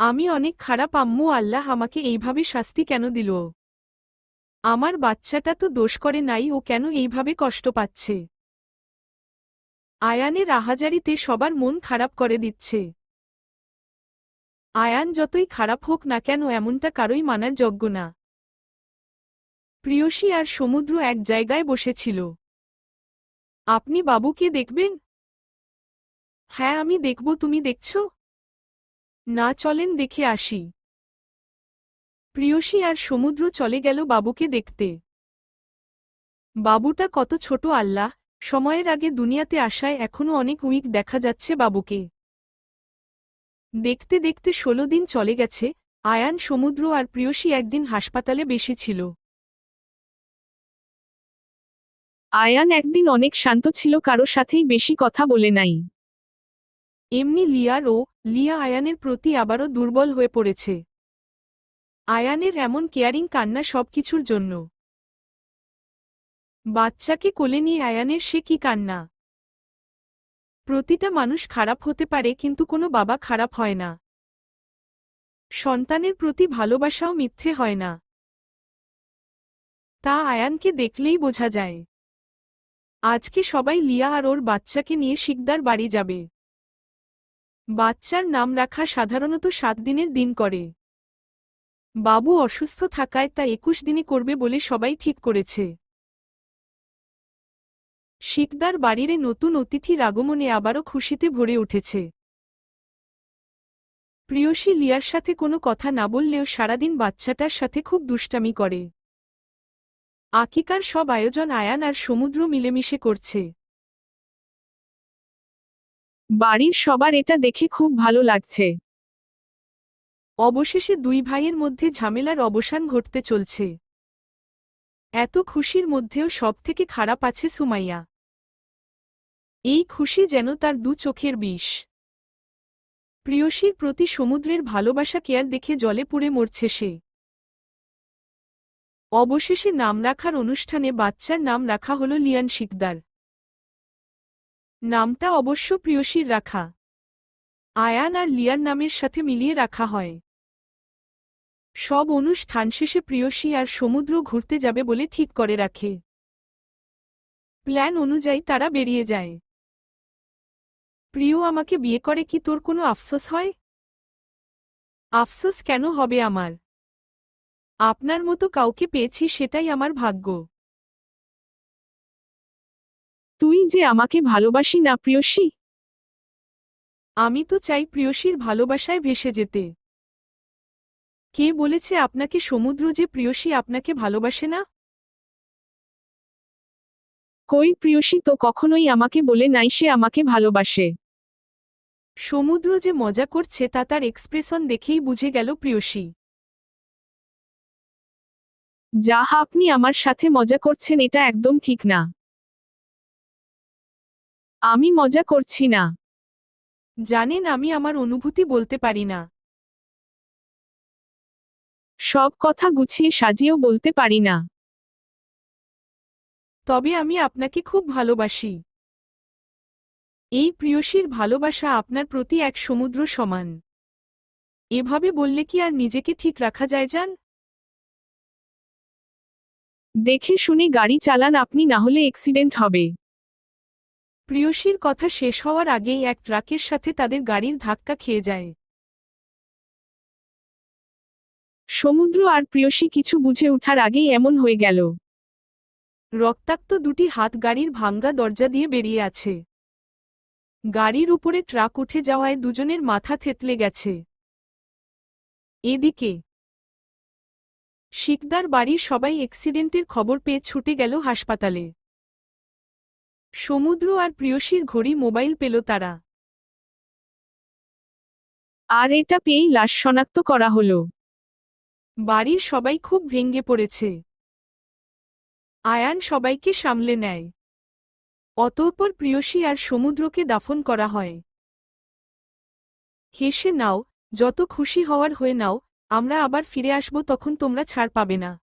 Speaker 1: আমি অনেক খারাপ আম্মু, আল্লাহ আমাকে এইভাবে শাস্তি কেন দিল? আমার বাচ্চাটা তো দোষ করে নাই, ও কেন এইভাবে কষ্ট পাচ্ছে? আয়ানের আহাজারিতে সবার মন খারাপ করে দিচ্ছে। আয়ান যতই খারাপ হোক না কেন, এমনটা কারোই মানার যোগ্য না। প্রিয়সী আর সমুদ্র এক জায়গায় বসেছিল। আপনি বাবুকে দেখবেন? হ্যাঁ আমি দেখব, তুমি দেখছ? না চলেন দেখে আসি। প্রিয়সী আর সমুদ্র চলে গেল বাবুকে দেখতে। বাবুটা কত ছোট আল্লাহ, সময়ের আগে দুনিয়াতে আসায় এখনও অনেক উইক দেখা যাচ্ছে বাবুকে। দেখতে দেখতে ১৬ দিন চলে গেছে। আয়ান, সমুদ্র আর প্রিয়সী একদিন হাসপাতালে বেশি ছিল।
Speaker 2: আয়ান একদিন অনেক শান্ত ছিল, কারো সাথেই বেশি কথা বলে নাই।
Speaker 1: এমনি লিয়া আয়ানের প্রতি আবারও দুর্বল হয়ে পড়েছে। আয়ানের এমন কেয়ারিং কান্না সবকিছুর জন্য। বাচ্চাকে কোলে নিয়ে আয়ানের সে কি কান্না! প্রতিটা মানুষ খারাপ হতে পারে, কিন্তু কোনো বাবা খারাপ হয় না। সন্তানের প্রতি ভালোবাসাও মিথ্যে হয় না। তা আয়ানকে দেখলেই বোঝা যায়। আজকে সবাই লিয়া আর ওর বাচ্চাকে নিয়ে শিকদার বাড়ি যাবে। বাচ্চার নাম রাখা সাধারণত ৭ দিনের দিন করে। বাবু অসুস্থ থাকায় তা ২১ দিনে করবে বলে সবাই ঠিক করেছে। শিকদার বাড়ির নতুন অতিথির আগমনে আবারও খুশিতে ভরে উঠেছে। প্রিয়সী লিয়ার সাথে কোনো কথা না বললেও সারাদিন বাচ্চাটার সাথে খুব দুষ্টামি করে। আকিকার সব আয়োজন আয়ান আর সমুদ্র মিলেমিশে করছে।
Speaker 2: বাড়ির সবার এটা দেখে খুব ভালো লাগছে।
Speaker 1: অবশেষে দুই ভাইয়ের মধ্যে ঝামেলার অবসান ঘটতে চলছে। এত খুশির মধ্যেও সবথেকে খারাপ আছে সুমাইয়া। এই খুশি যেন তার দু চোখের বিষ। প্রিয়সীর প্রতি সমুদ্রের ভালোবাসা কেয়ার দেখে জলে পুড়ে মরছে সে। অবশেষে নাম রাখার অনুষ্ঠানে বাচ্চার নাম রাখা হল লিয়ান শিকদার। নামটা অবশ্য প্রিয়সীর রাখা। আয়ান আর লিয়ার নামের সাথে মিলিয়ে রাখা হয়। সব অনুষ্ঠান শেষে প্রিয়সী আর সমুদ্র ঘুরতে যাবে বলে ঠিক করে রাখে। প্ল্যান অনুযায়ী তারা বেরিয়ে যায়। প্রিয়, আমাকে বিয়ে করে কি তোর কোনো আফসোস হয়? আফসোস কেন হবে আমার? আপনার মতো কাউকে পেয়েছি, সেটাই আমার ভাগ্য।
Speaker 2: তুই যে আমাকে ভালোবাসি না প্রিয়সী?
Speaker 1: আমি তো চাই প্রিয়সীর ভালোবাসায় ভেসে যেতে। কে বলেছে আপনাকে সমুদ্র যে প্রিয়সী আপনাকে ভালোবাসে না?
Speaker 2: কই, প্রিয়সী তো কখনোই আমাকে বলে নাই সে আমাকে ভালোবাসে।
Speaker 1: সমুদ্র যে মজা করছে তা তার এক্সপ্রেশন দেখেই বুঝে গেল প্রিয়সী।
Speaker 2: যা আপনি আমার সাথে মজা করছেন এটা একদম ঠিক না। আমি মজা করছি না।
Speaker 1: জানেন আমি আমার অনুভূতি বলতে পারি না।
Speaker 2: সব কথা গুছিয়ে সাজিয়েও বলতে পারি না।
Speaker 1: তবে আমি আপনাকে খুব ভালোবাসি। এই প্রিয়সীর ভালোবাসা আপনার প্রতি এক সমুদ্র সমান। এভাবে বললে কি আর নিজেকে ঠিক রাখা যায় যান?
Speaker 2: দেখে শুনে গাড়ি চালান আপনি, না হলে অ্যাক্সিডেন্ট হবে।
Speaker 1: প্রিয়সীর কথা শেষ হওয়ার আগেই এক ট্রাকের সাথে তাদের গাড়ির ধাক্কা খেয়ে যায়।
Speaker 2: সমুদ্র আর প্রিয়সী কিছু বুঝে ওঠার আগেই এমন হয়ে গেল।
Speaker 1: রক্তাক্ত দুটি হাত গাড়ির ভাঙ্গা দরজা দিয়ে বেরিয়ে আছে। গাড়ির উপরে ট্রাক উঠে যাওয়ায় দুজনের মাথা থেতলে গেছে। এদিকে শিকদার বাড়ির সবাই অ্যাক্সিডেন্টের খবর পেয়ে ছুটে গেল হাসপাতালে। সমুদ্র আর প্রিয়সীর ঘড়ি মোবাইল পেল তারা।
Speaker 2: আর এটা পেয়েই লাশ শনাক্ত করা হলো।
Speaker 1: বাড়ির সবাই খুব ভেঙে পড়েছে। আয়ান সবাইকে সামলে নেয়। অতঃপর প্রিয়সী আর সমুদ্রকে দাফন করা হয়। হেসে নাও, যত খুশি হওয়ার হয়ে নাও, আমরা আবার ফিরে আসব, তখন তোমরা ছাড় পাবে না।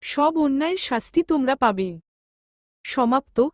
Speaker 1: সব অন্যায়ের শাস্তি তোমরা পাবে। সমাপ্ত।